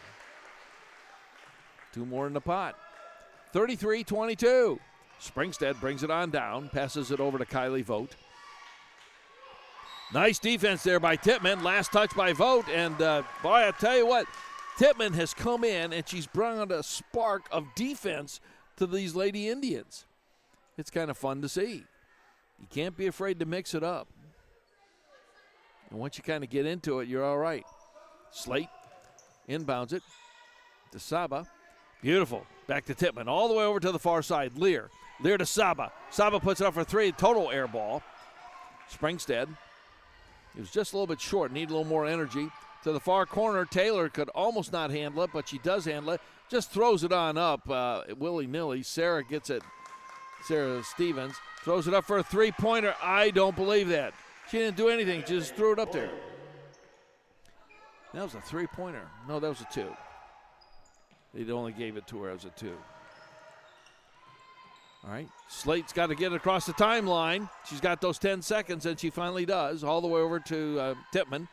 2 more in the pot. 33-22. Springstead brings it on down. Passes it over to Kylie Vogt. Nice defense there by Tippmann. Last touch by Vogt. And, boy, I tell you what, Tippmann has come in, and she's brought a spark of defense to these Lady Indians. It's kind of fun to see. You can't be afraid to mix it up. And once you kind of get into it, you're all right. Slate inbounds it to Saba. Beautiful. Back to Tippmann. All the way over to the far side. Lear. Lear to Saba. Saba puts it up for 3. Total air ball. Springstead. It was just a little bit short. Need a little more energy. To the far corner, Taylor could almost not handle it, but she does handle it. Just throws it on up willy-nilly. Sarah gets it Sarah Stevens throws it up for a three-pointer. I don't believe that. She didn't do anything. She just threw it up there. That was a three-pointer. No, that was a two. They only gave it to her as a two. All right, Slate's got to get it across the timeline. She's got those 10 seconds, and she finally does, all the way over to Tippmann.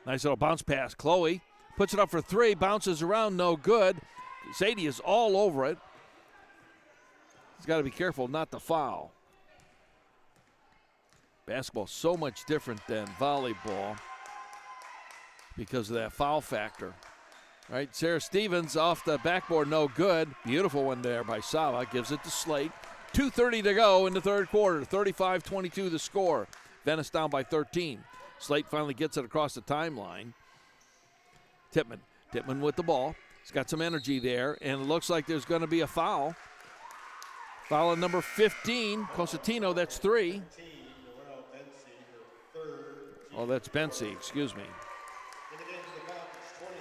Nice little bounce pass. Chloe puts it up for three, bounces around, no good. Sadie is all over it. She's got to be careful not to foul. Basketball so much different than volleyball because of that foul factor. All right, Sarah Stevens off the backboard, no good. Beautiful one there by Saba. Gives it to Slate. 2:30 to go in the third quarter. 35-22 the score. Venice down by 13. Slate finally gets it across the timeline. Tippmann with the ball. He's got some energy there, and it looks like there's going to be a foul. Foul on number 15, Cosentino, that's 3. Oh, that's Bensi, excuse me. In the game for the Falcons, 23,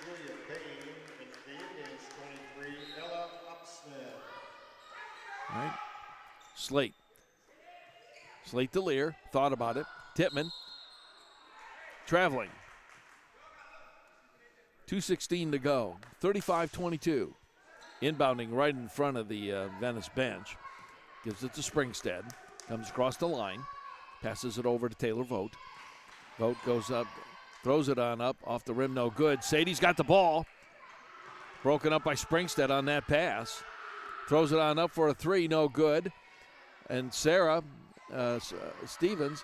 Julia Payne. And for the Indians, 23, Elea Saba. All right. Slate to Lear. Thought about it. Tippmann. Traveling. 2:16 to go. 35-22. Inbounding right in front of the Venice bench. Gives it to Springstead. Comes across the line. Passes it over to Taylor Vogt. Vogt goes up. Throws it on up. Off the rim, no good. Sadie's got the ball. Broken up by Springstead on that pass. Throws it on up for a three, no good. And Sarah Stevens,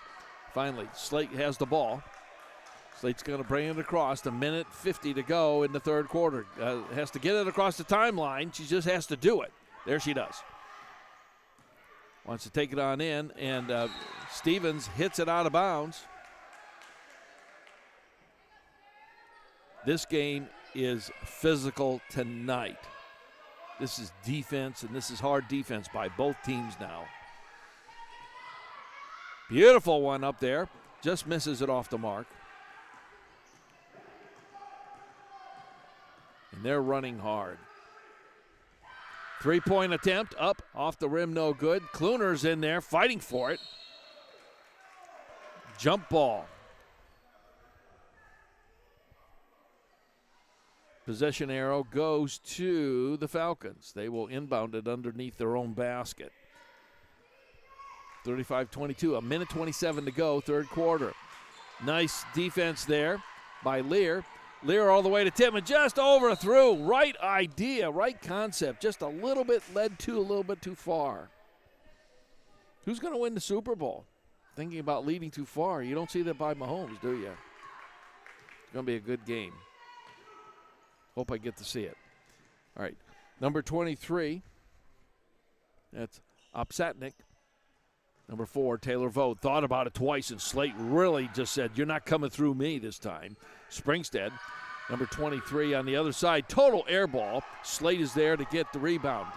finally, Slate has the ball. Slate's going to bring it across. A minute 50 to go in the third quarter. Has to get it across the timeline. She just has to do it. There she does. Wants to take it on in, and Stevens hits it out of bounds. This game is physical tonight. This is defense, and this is hard defense by both teams now. Beautiful one up there. Just misses it off the mark. And they're running hard. Three-point attempt up off the rim, no good. Kluner's in there fighting for it. Jump ball. Possession arrow goes to the Falcons. They will inbound it underneath their own basket. 35-22, a minute 27 to go, third quarter. Nice defense there by Lear. Lear all the way to Tippmann, just overthrew. Right idea, right concept. Just a little bit led to a little bit too far. Who's going to win the Super Bowl? Thinking about leading too far. You don't see that by Mahomes, do you? It's going to be a good game. Hope I get to see it. All right, number 23, that's Opsatnik. Number 4, Taylor Vogt. Thought about it twice, and Slate really just said, you're not coming through me this time. Springstead, number 23 on the other side. Total air ball. Slate is there to get the rebound.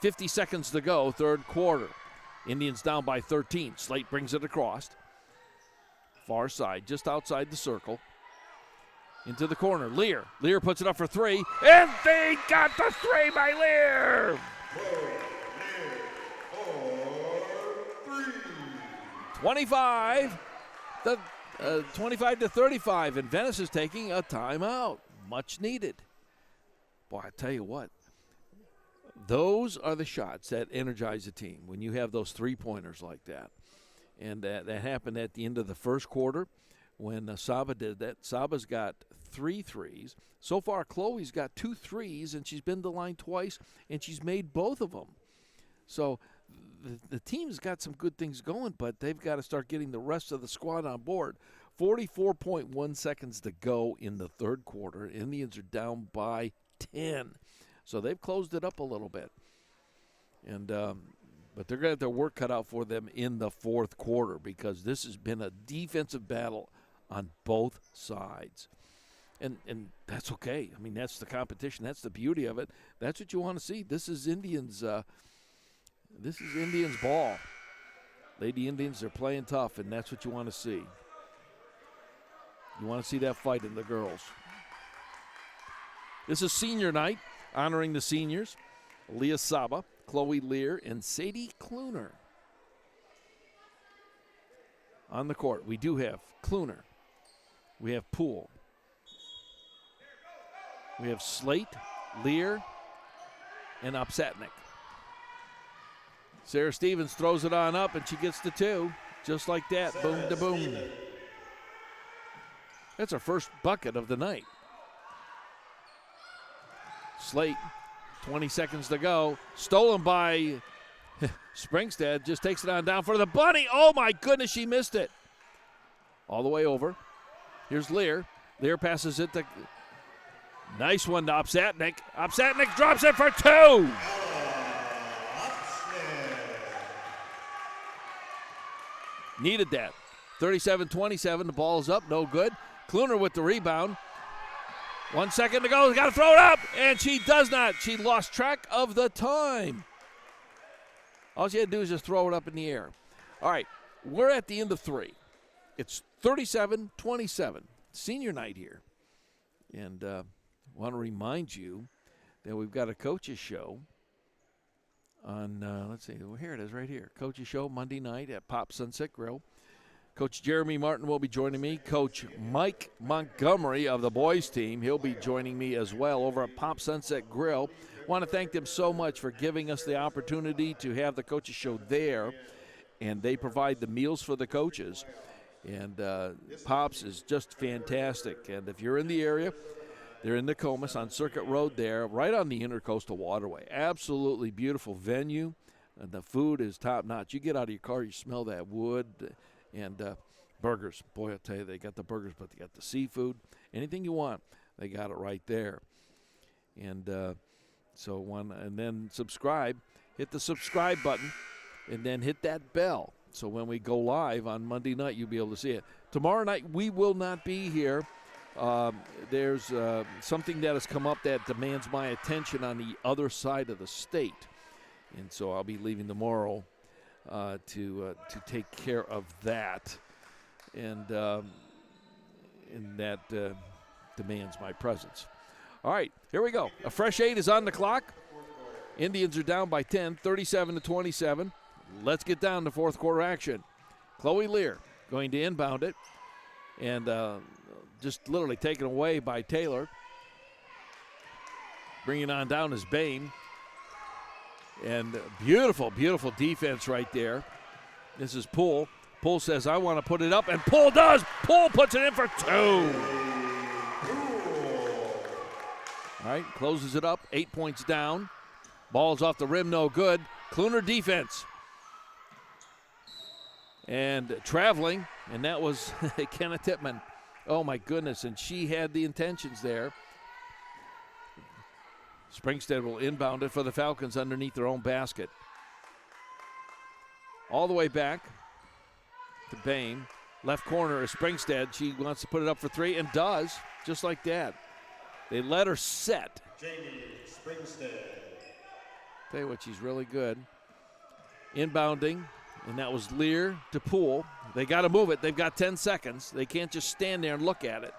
50 seconds to go, third quarter. Indians down by 13. Slate brings it across. Far side, just outside the circle. Into the corner. Lear. Lear puts it up for three. And they got the three by Lear. 25 to 35, and Venice is taking a timeout. Much needed. Boy, I tell you what, those are the shots that energize a team when you have those three-pointers like that. And that happened at the end of the first quarter when Saba did that. Saba's got 3 threes. So far, Chloe's got 2 threes, and she's been to the line twice, and she's made both of them. So the team's got some good things going, but they've got to start getting the rest of the squad on board. 44.1 seconds to go in the third quarter. Indians are down by 10. So they've closed it up a little bit. And but they're going to have their work cut out for them in the fourth quarter because this has been a defensive battle on both sides. And that's okay. I mean, that's the competition. That's the beauty of it. That's what you want to see. This is Indians ball. Lady Indians, they're playing tough, and that's what you want to see. You want to see that fight in the girls. This is senior night, honoring the seniors. Elea Saba, Chloe Lear and Sadie Kluner. On the court, we do have Kluner. We have Poole. We have Slate, Lear, and Opsatnik. Sarah Stevens throws it on up, and she gets the 2. Just like that, boom to boom. That's our first bucket of the night. Slate, 20 seconds to go. Stolen by Springstead. Just takes it on down for the bunny. Oh, my goodness, she missed it. All the way over. Here's Lear. Lear passes it to... Nice one to Opsatnik. Opsatnik drops it for 2. Needed that. 37-27. The ball is up. No good. Kluner with the rebound. 1 second to go. Got to throw it up. And she does not. She lost track of the time. All she had to do is just throw it up in the air. All right. We're at the end of 3. It's 37-27. Senior night here. And want to remind you that we've got a coaches show on, let's see, well, here it is right here. Coaches show Monday night at Pop Sunset Grill. Coach Jeremy Martin will be joining me. Coach Mike Montgomery of the boys team, he'll be joining me as well over at Pop Sunset Grill. Want to thank them so much for giving us the opportunity to have the coaches show there, and they provide the meals for the coaches. And Pops is just fantastic. And if you're in the area, they're in Nokomis on Circuit Road there, right on the Intercoastal Waterway. Absolutely beautiful venue. And the food is top-notch. You get out of your car, you smell that wood. And burgers. Boy, I'll tell you, they got the burgers, but they got the seafood. Anything you want, they got it right there. And and then subscribe. Hit the subscribe button, and then hit that bell. So when we go live on Monday night, you'll be able to see it. Tomorrow night, we will not be here. There's something that has come up that demands my attention on the other side of the state. And so I'll be leaving tomorrow to take care of that. And that demands my presence. All right, here we go. A fresh 8 is on the clock. Indians are down by 10, 37-27. Let's get down to fourth quarter action. Chloe Lear going to inbound it. And just literally taken away by Taylor. Bringing on down is Bain. And beautiful, beautiful defense right there. This is Poole. Poole says, I want to put it up, and Poole does. Poole puts it in for 2. All right, closes it up, 8 points down. Ball's off the rim, no good. Kluner defense. And traveling, and that was Kenna Tippmann. Oh, my goodness, and she had the intentions there. Springstead will inbound it for the Falcons underneath their own basket. All the way back to Bain. Left corner is Springstead. She wants to put it up for 3 and does, just like that. They let her set. Jamie Springstead. Tell you what, she's really good. Inbounding, and that was Lear to Poole. They got to move it. They've got 10 seconds. They can't just stand there and look at it.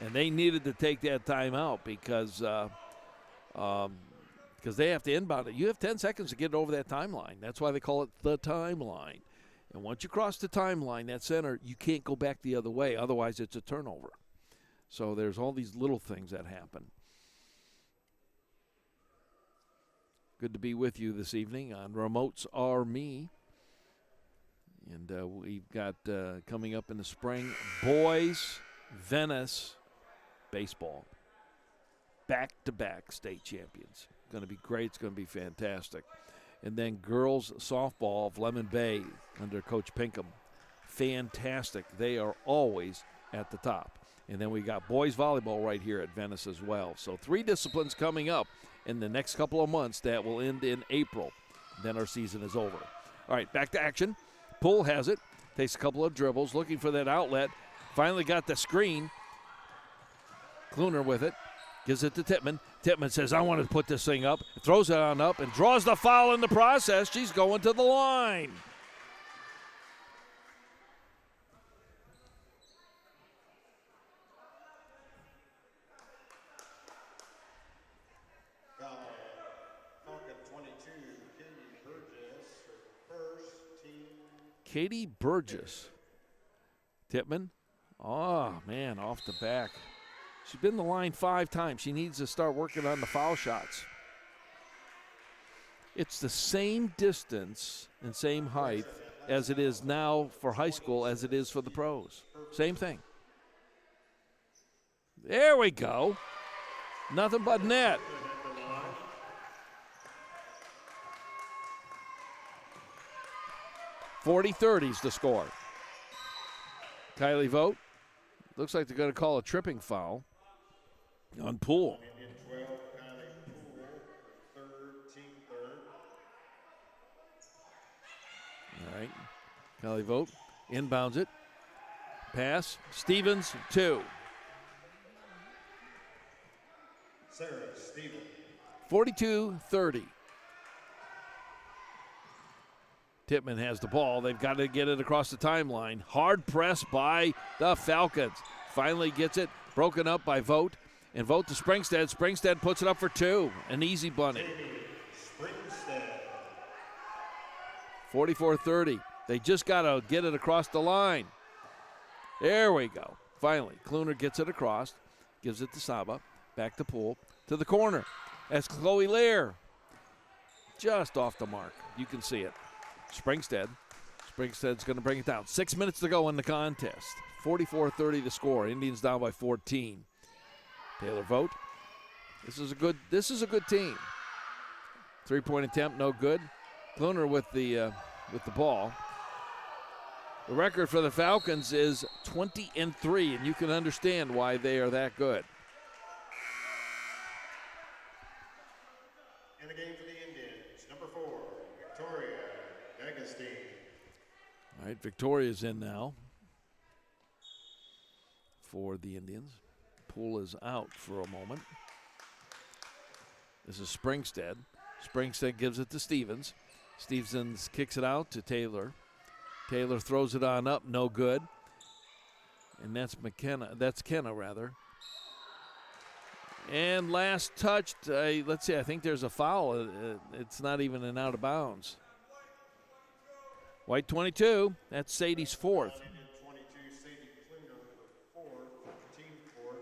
And they needed to take that timeout because they have to inbound it. You have 10 seconds to get over that timeline. That's why they call it the timeline. And once you cross the timeline, that center, you can't go back the other way. Otherwise, it's a turnover. So there's all these little things that happen. Good to be with you this evening on Remotes Are Me. And we've got coming up in the spring, boys Venice baseball. Back-to-back state champions. Going to be great. It's going to be fantastic. And then girls softball of Lemon Bay under Coach Pinkham. Fantastic. They are always at the top. And then we got boys volleyball right here at Venice as well. So 3 disciplines coming up in the next couple of months that will end in April. Then our season is over. All right, back to action. Poole has it. Takes a couple of dribbles, looking for that outlet. Finally got the screen. Kluner with it. Gives it to Tippmann. Tippmann says, I want to put this thing up. Throws it on up and draws the foul in the process. She's going to the line. Katie Burgess. Tippmann. Oh, man, off the back. She's been to the line 5 times. She needs to start working on the foul shots. It's the same distance and same height as it is now for high school as it is for the pros. Same thing. There we go. Nothing but net. 40-30 is the score. Kylie Vogt. Looks like they're going to call a tripping foul on Poole. All right. Kylie Vogt inbounds it. Pass. Stevens, 2. Sarah Stevens. 42-30. Tippmann has the ball. They've got to get it across the timeline. Hard press by the Falcons. Finally gets it. Broken up by Vogt. And Vogt to Springstead. Springstead puts it up for 2. An easy bunny. 44-30. They just got to get it across the line. There we go. Finally, Kluner gets it across. Gives it to Saba. Back to Poole. To the corner. That's Chloe Lear. Just off the mark. You can see it. Springstead's going to bring it down. 6 minutes to go in the contest. 44-30 the score. Indians down by 14. Taylor Vogt. This is a good team. 3-point attempt, no good. Kluner with the ball. The record for the Falcons is 20-3, and you can understand why they are that good. In the game for the Indians, number 4, Victoria D'Agostino. All right, Victoria's in now for the Indians. Poole is out for a moment. This is Springstead. Springstead gives it to Stevens. Stevens kicks it out to Taylor. Taylor throws it on up, no good. And that's Kenna, rather. And last touched, let's see, I think there's a foul. It's not even an out of bounds. White 22, that's Sadie's 4th. 22, Sadie Kluner, 4th, team 4th.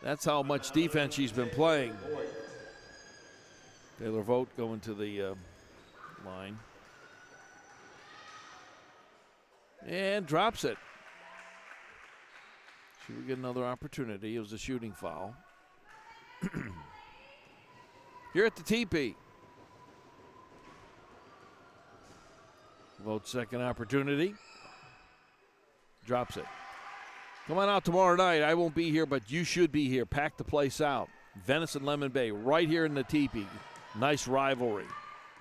That's how much defense she's been playing. Taylor Vogt going to the line. And drops it. She would get another opportunity. It was a shooting foul. Here at the TeePee. Vogt's second opportunity. Drops it. Come on out tomorrow night. I won't be here, but you should be here. Pack the place out. Venice and Lemon Bay right here in the TeePee. Nice rivalry.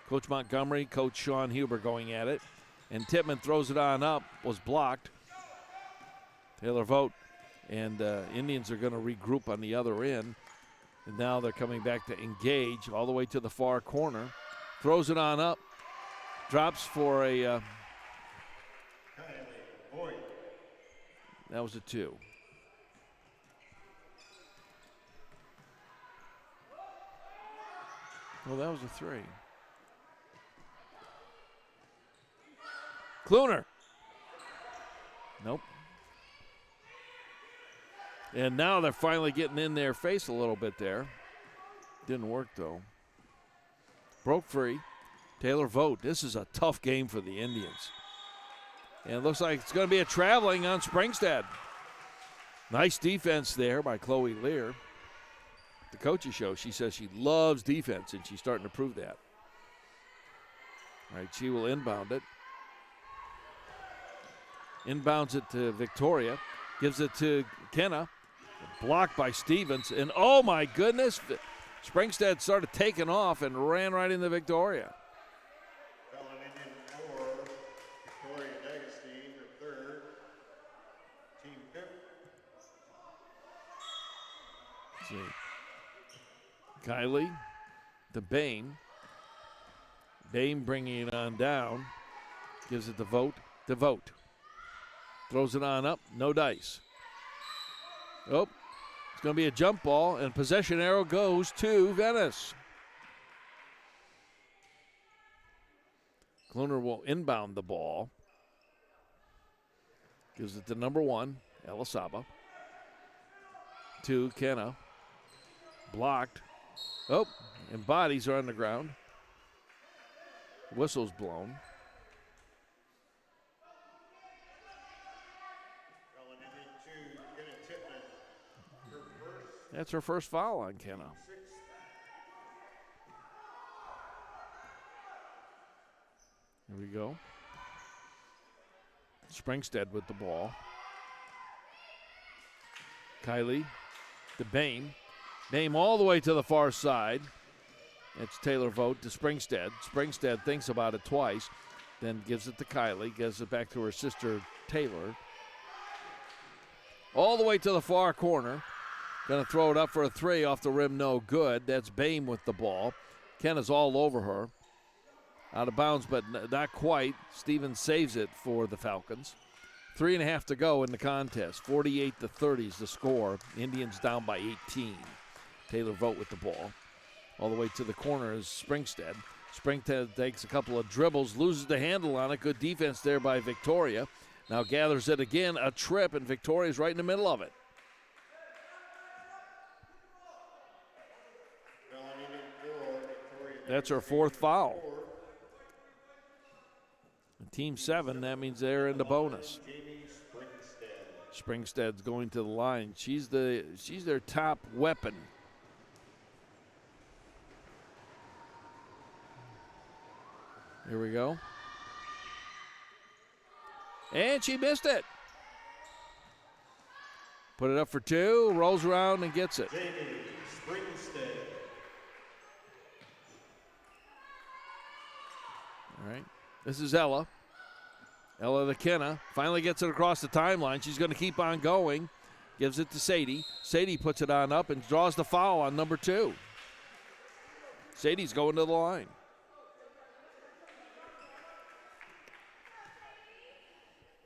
Coach Montgomery, Coach Sean Huber going at it. And Tippmann throws it on up, was blocked. Taylor Vogt and Indians are going to regroup on the other end. And now they're coming back to engage all the way to the far corner. Throws it on up. Drops for a... that was a 2. Well, that was a 3. Kluner. Nope. And now they're finally getting in their face a little bit there. Didn't work, though. Broke free. Taylor Vogt. This is a tough game for the Indians. And it looks like it's going to be a traveling on Springstead. Nice defense there by Chloe Lear. The coach's show, she says she loves defense, and she's starting to prove that. All right, she will inbound it. Inbounds it to Victoria. Gives it to Kenna. Blocked by Stevens. And, oh, my goodness, Springstead started taking off and ran right into Victoria. Victoria D'Agostino, her 3rd, team 5th. Let's see. Kylie to Bain. Bain bringing it on down. Gives it to Vogt. To Vogt. Throws it on up. No dice. Oh, it's going to be a jump ball, and possession arrow goes to Venice. Kluner will inbound the ball. Gives it to number 1, Elea Saba. 2, Kenna. Blocked. Oh, and bodies are on the ground. Whistle's blown. That's her first foul on Kenna. Here we go. Springstead with the ball. Kylie to Bame. Bame all the way to the far side. It's Taylor Vogt to Springstead. Springstead thinks about it twice, then gives it to Kylie, gives it back to her sister Taylor. All the way to the far corner. Going to throw it up for a 3 off the rim, no good. That's Bame with the ball. Kenna's all over her. Out of bounds, but not quite. Stevens saves it for the Falcons. 3.5 to go in the contest. 48-30 is the score. Indians down by 18. Taylor Vogt with the ball. All the way to the corner is Springstead. Springstead takes a couple of dribbles, loses the handle on it. Good defense there by Victoria. Now gathers it again, a trip, and Victoria's right in the middle of it. That's her 4th foul. Team 7, that means they're in the bonus. Springstead's going to the line. She's their top weapon. Here we go. And she missed it. Put it up for 2, rolls around and gets it. All right. This is Ella. Ella to Kenna. Finally gets it across the timeline. She's going to keep on going. Gives it to Sadie. Sadie puts it on up and draws the foul on number 2. Sadie's going to the line.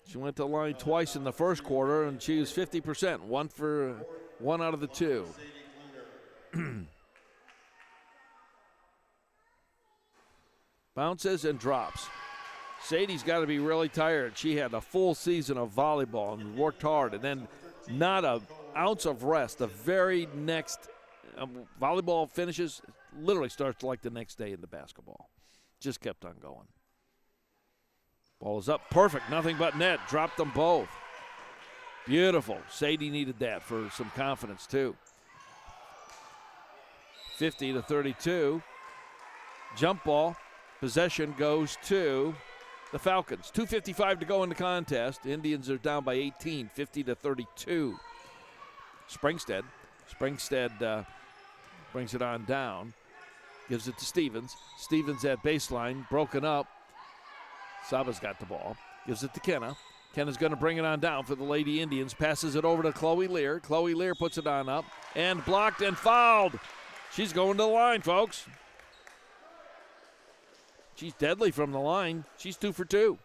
She went to the line twice in the first quarter, and she was 50%. 1 out of the 2. Bounces and drops. Sadie's got to be really tired. She had a full season of volleyball and worked hard, and then not an ounce of rest. The very next volleyball finishes, literally starts like the next day in the basketball. Just kept on going. Ball is up, perfect, nothing but net. Dropped them both. Beautiful. Sadie needed that for some confidence too. 50-32. Jump ball. Possession goes to the Falcons. 2:55 to go in the contest. Indians are down by 18, 50-32. Springstead brings it on down. Gives it to Stevens. Stevens at baseline, broken up. Saba's got the ball. Gives it to Kenna. Kenna's going to bring it on down for the Lady Indians. Passes it over to Chloe Lear. Chloe Lear puts it on up and blocked and fouled. She's going to the line, folks. She's deadly from the line. She's 2 for 2.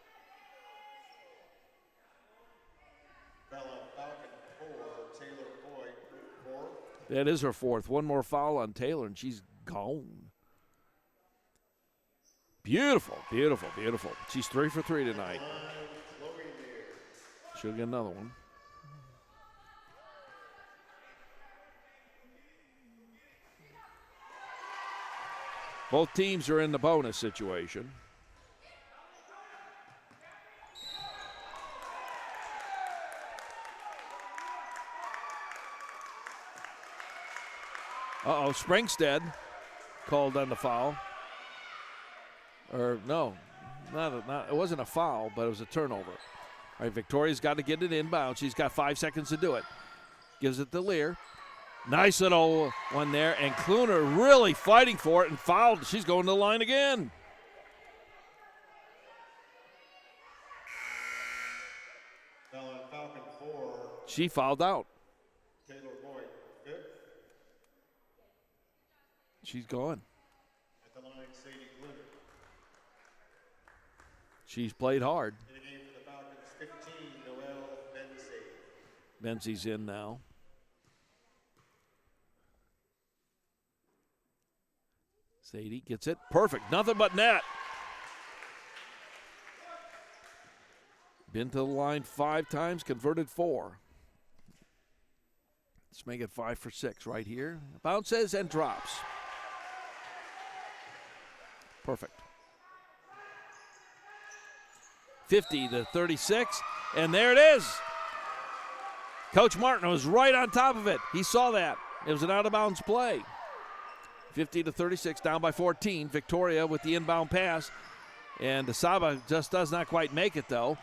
That is her 4th. One more foul on Taylor, and she's gone. Beautiful, beautiful, beautiful. She's 3 for 3 tonight. She'll get another one. Both teams are in the bonus situation. Springstead called on the foul. Or no, not it wasn't a foul, but it was a turnover. All right, Victoria's got to get it inbound. She's got 5 seconds to do it. Gives it to Lear. Nice little one there, and Kluner really fighting for it and fouled. She's going to the line again. Falcon 4. She fouled out. Taylor Boyd, good. She's going. At the line, Sadie Kluner. She's played hard. In the game for the Falcons, 15, Noelle Benzie. Benzie's in now. Sadie gets it. Perfect. Nothing but net. Been to the line 5 times, converted 4. Let's make it 5 for 6 right here. Bounces and drops. Perfect. 50-36, and there it is. Coach Martin was right on top of it. He saw that. It was an out-of-bounds play. 50-36, down by 14. Victoria with the inbound pass, and Saba just does not quite make it, though.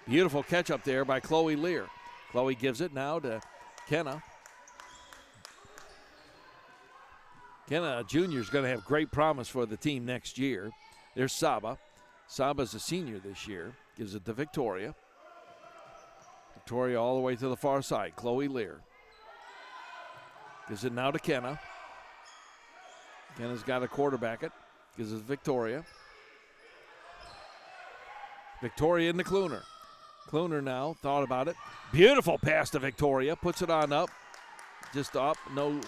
Beautiful catch up there by Chloe Lear. Chloe gives it now to Kenna. Kenna Jr. is going to have great promise for the team next year. There's Saba. Saba's a senior this year. Gives it to Victoria. Victoria all the way to the far side. Chloe Lear. Gives it now to Kenna. Kenna's got to quarterback it. Gives it to Victoria. Victoria into Kluner. Kluner now thought about it. Beautiful pass to Victoria. Puts it on up. Just up. No.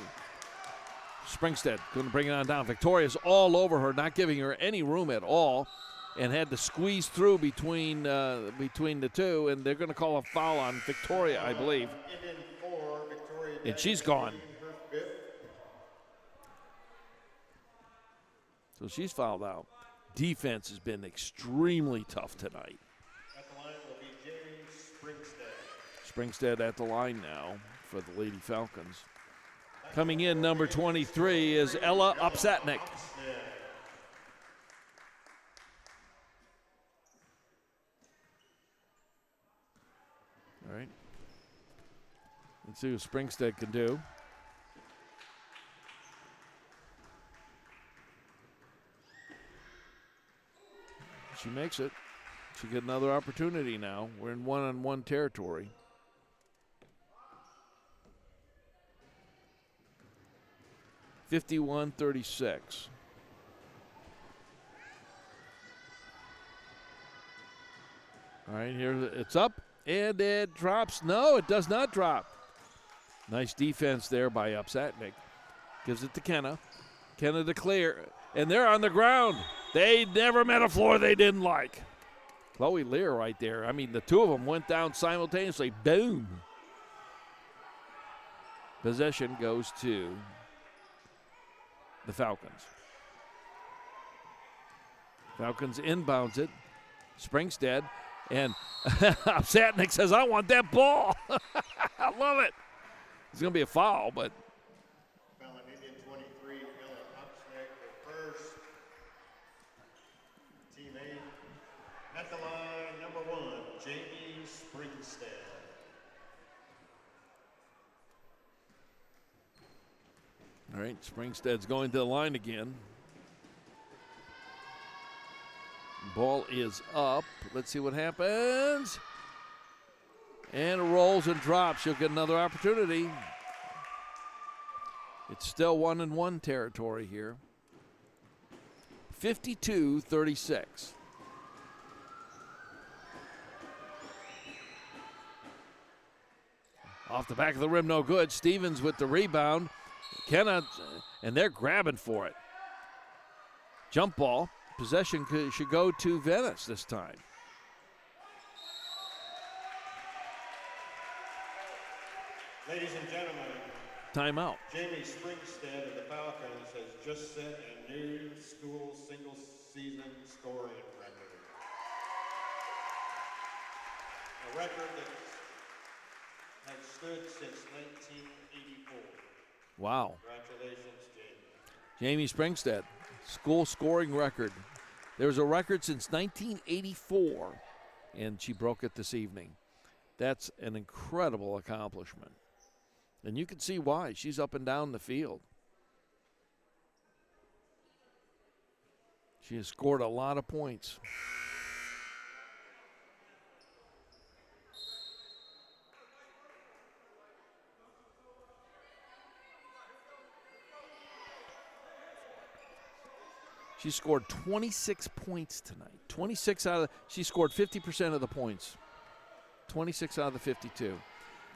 Springstead couldn't bring it on down. Victoria's all over her, not giving her any room at all, and had to squeeze through between the two, and they're going to call a foul on Victoria, I believe. And she's gone. So she's fouled out. Defense has been extremely tough tonight. At the line will be Jamie Springstead at the line now for the Lady Falcons. Coming in, number 23 is Ella Upsatnik. All right. Let's see what Springstead can do. She makes it. She get another opportunity now. We're in one-on-one territory. (51-36). All right, here it's up, and it drops. No, it does not drop. Nice defense there by Upsatnik. Gives it to Kenna. Kenna to clear, and they're on the ground. They never met a floor they didn't like. Chloe Lear right there. I mean, the two of them went down simultaneously. Boom. Possession goes to the Falcons. Falcons inbounds it. Springstead. And Upsatnik says, I want that ball. I love it. It's going to be a foul, but. Falcon Indian 23, Ella Upsatnik for first. Team 8. At the line, number 1, Jamie Springstead. All right, Springstead's going to the line again. Ball is up. Let's see what happens. And it rolls and drops. She'll get another opportunity. It's still 1-1 territory here. 52-36. Off the back of the rim, no good. Stevens with the rebound. Kenna, and they're grabbing for it. Jump ball. Possession should go to Venice this time. Ladies and gentlemen, timeout. Jamie Springstead of the Falcons has just set a new school single-season scoring record. A record that has stood since 1984. Wow. Congratulations, Jamie. Jamie Springstead, school scoring record. There was a record since 1984, and she broke it this evening. That's an incredible accomplishment. And you can see why. She's up and down the field. She has scored a lot of points. She scored 26 points tonight. 26 out of she scored 50% of the points. 26 out of the 52.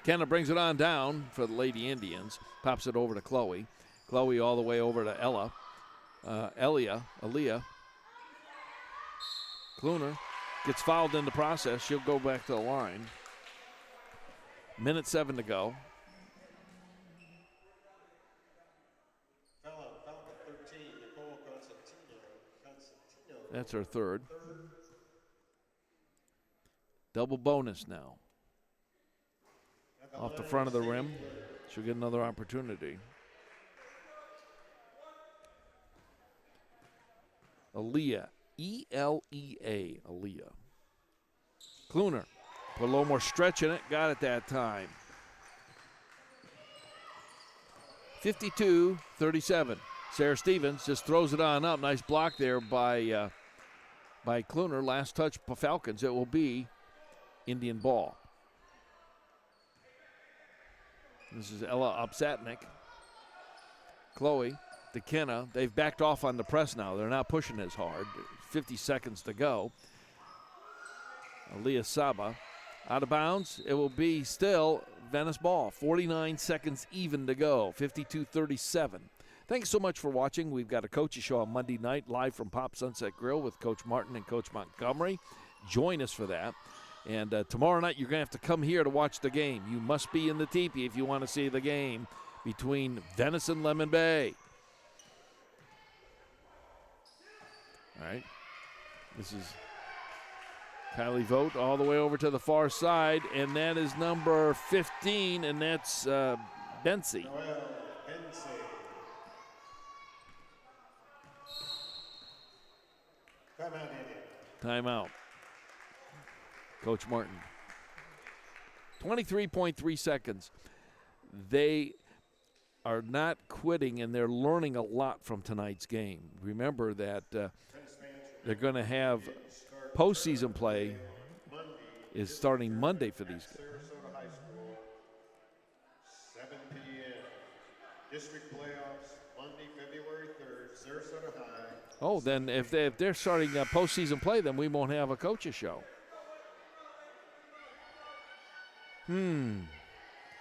Kenna brings it on down for the Lady Indians. Pops it over to Chloe. Chloe all the way over to Elea Kluner. gets fouled in the process. She'll go back to the line. Minute 7 to go. Falcon 13, Nicole Constantino. That's her third. Double bonus now. Off the front of the rim. She'll get another opportunity. Elea, E-L-E-A, Elea. Kluner put a little more stretch in it, got it that time. 52-37. Sarah Stevens just throws it on up. Nice block there by Kluner. Last touch, Falcons. It will be Indian ball. This is Ella Obsatnik. Chloe, DeKenna. They've backed off on the press now. They're not pushing as hard. 50 seconds to go. Elea Saba out of bounds. It will be still Venice ball. 49 seconds even to go. 52-37. Thanks so much for watching. We've got a coaches show on Monday night live from Pop Sunset Grill with Coach Martin and Coach Montgomery. Join us for that. And tomorrow night, you're going to have to come here to watch the game. You must be in the TeePee if you want to see the game between Venice and Lemon Bay. All right. This is Kylie Vogt all the way over to the far side, and that is number 15, and that's Bensey. Timeout. Coach Martin. 23.3 seconds. They are not quitting, and they're learning a lot from tonight's game. Remember that they're going to have postseason play is starting Monday for these guys. Sarasota High School, 7 p.m. District playoffs, Monday, February 3rd, Sarasota High. Oh, then if they're starting postseason play, then we won't have a coaches show.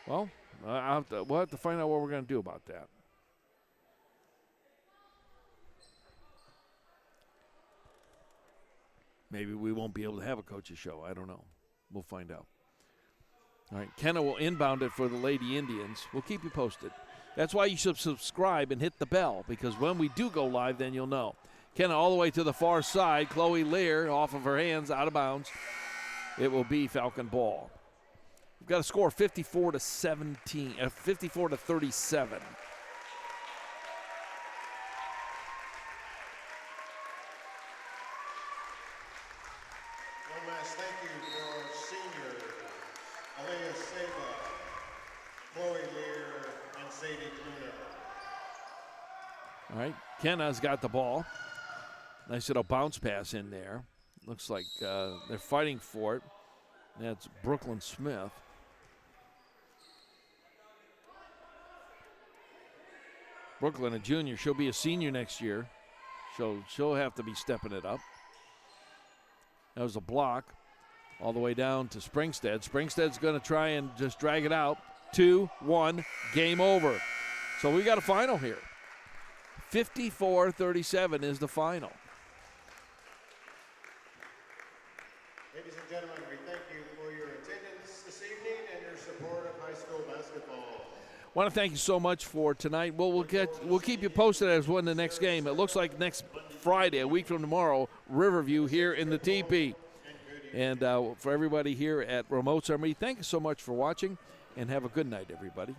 Well, we'll have to find out what we're going to do about that. Maybe we won't be able to have a coaches show. I don't know. We'll find out. All right, Kenna will inbound it for the Lady Indians. We'll keep you posted. That's why you should subscribe and hit the bell, because when we do go live, then you'll know. Kenna all the way to the far side. Chloe Lear off of her hands, out of bounds. It will be Falcon ball. We've got a score 54-37. Thank you for seniors Elea Saba, Chloe Lear, and Sadie Kluner. All right, Kenna's got the ball. Nice little bounce pass in there. Looks like they're fighting for it. That's Brooklyn Smith. Brooklyn, a junior. She'll be a senior next year. She'll have to be stepping it up. That was a block all the way down to Springstead. Springstead's going to try and just drag it out. 2-1, game over. So we got a final here. 54-37 is the final. Ladies and gentlemen, we thank you for your attendance this evening and your support of high school basketball. I want to thank you so much for tonight. We'll keep you posted as when the next game. It looks like next Friday, a week from tomorrow, Riverview here in the TeePee. And for everybody here at Remote Summary, thank you so much for watching, and have a good night, everybody.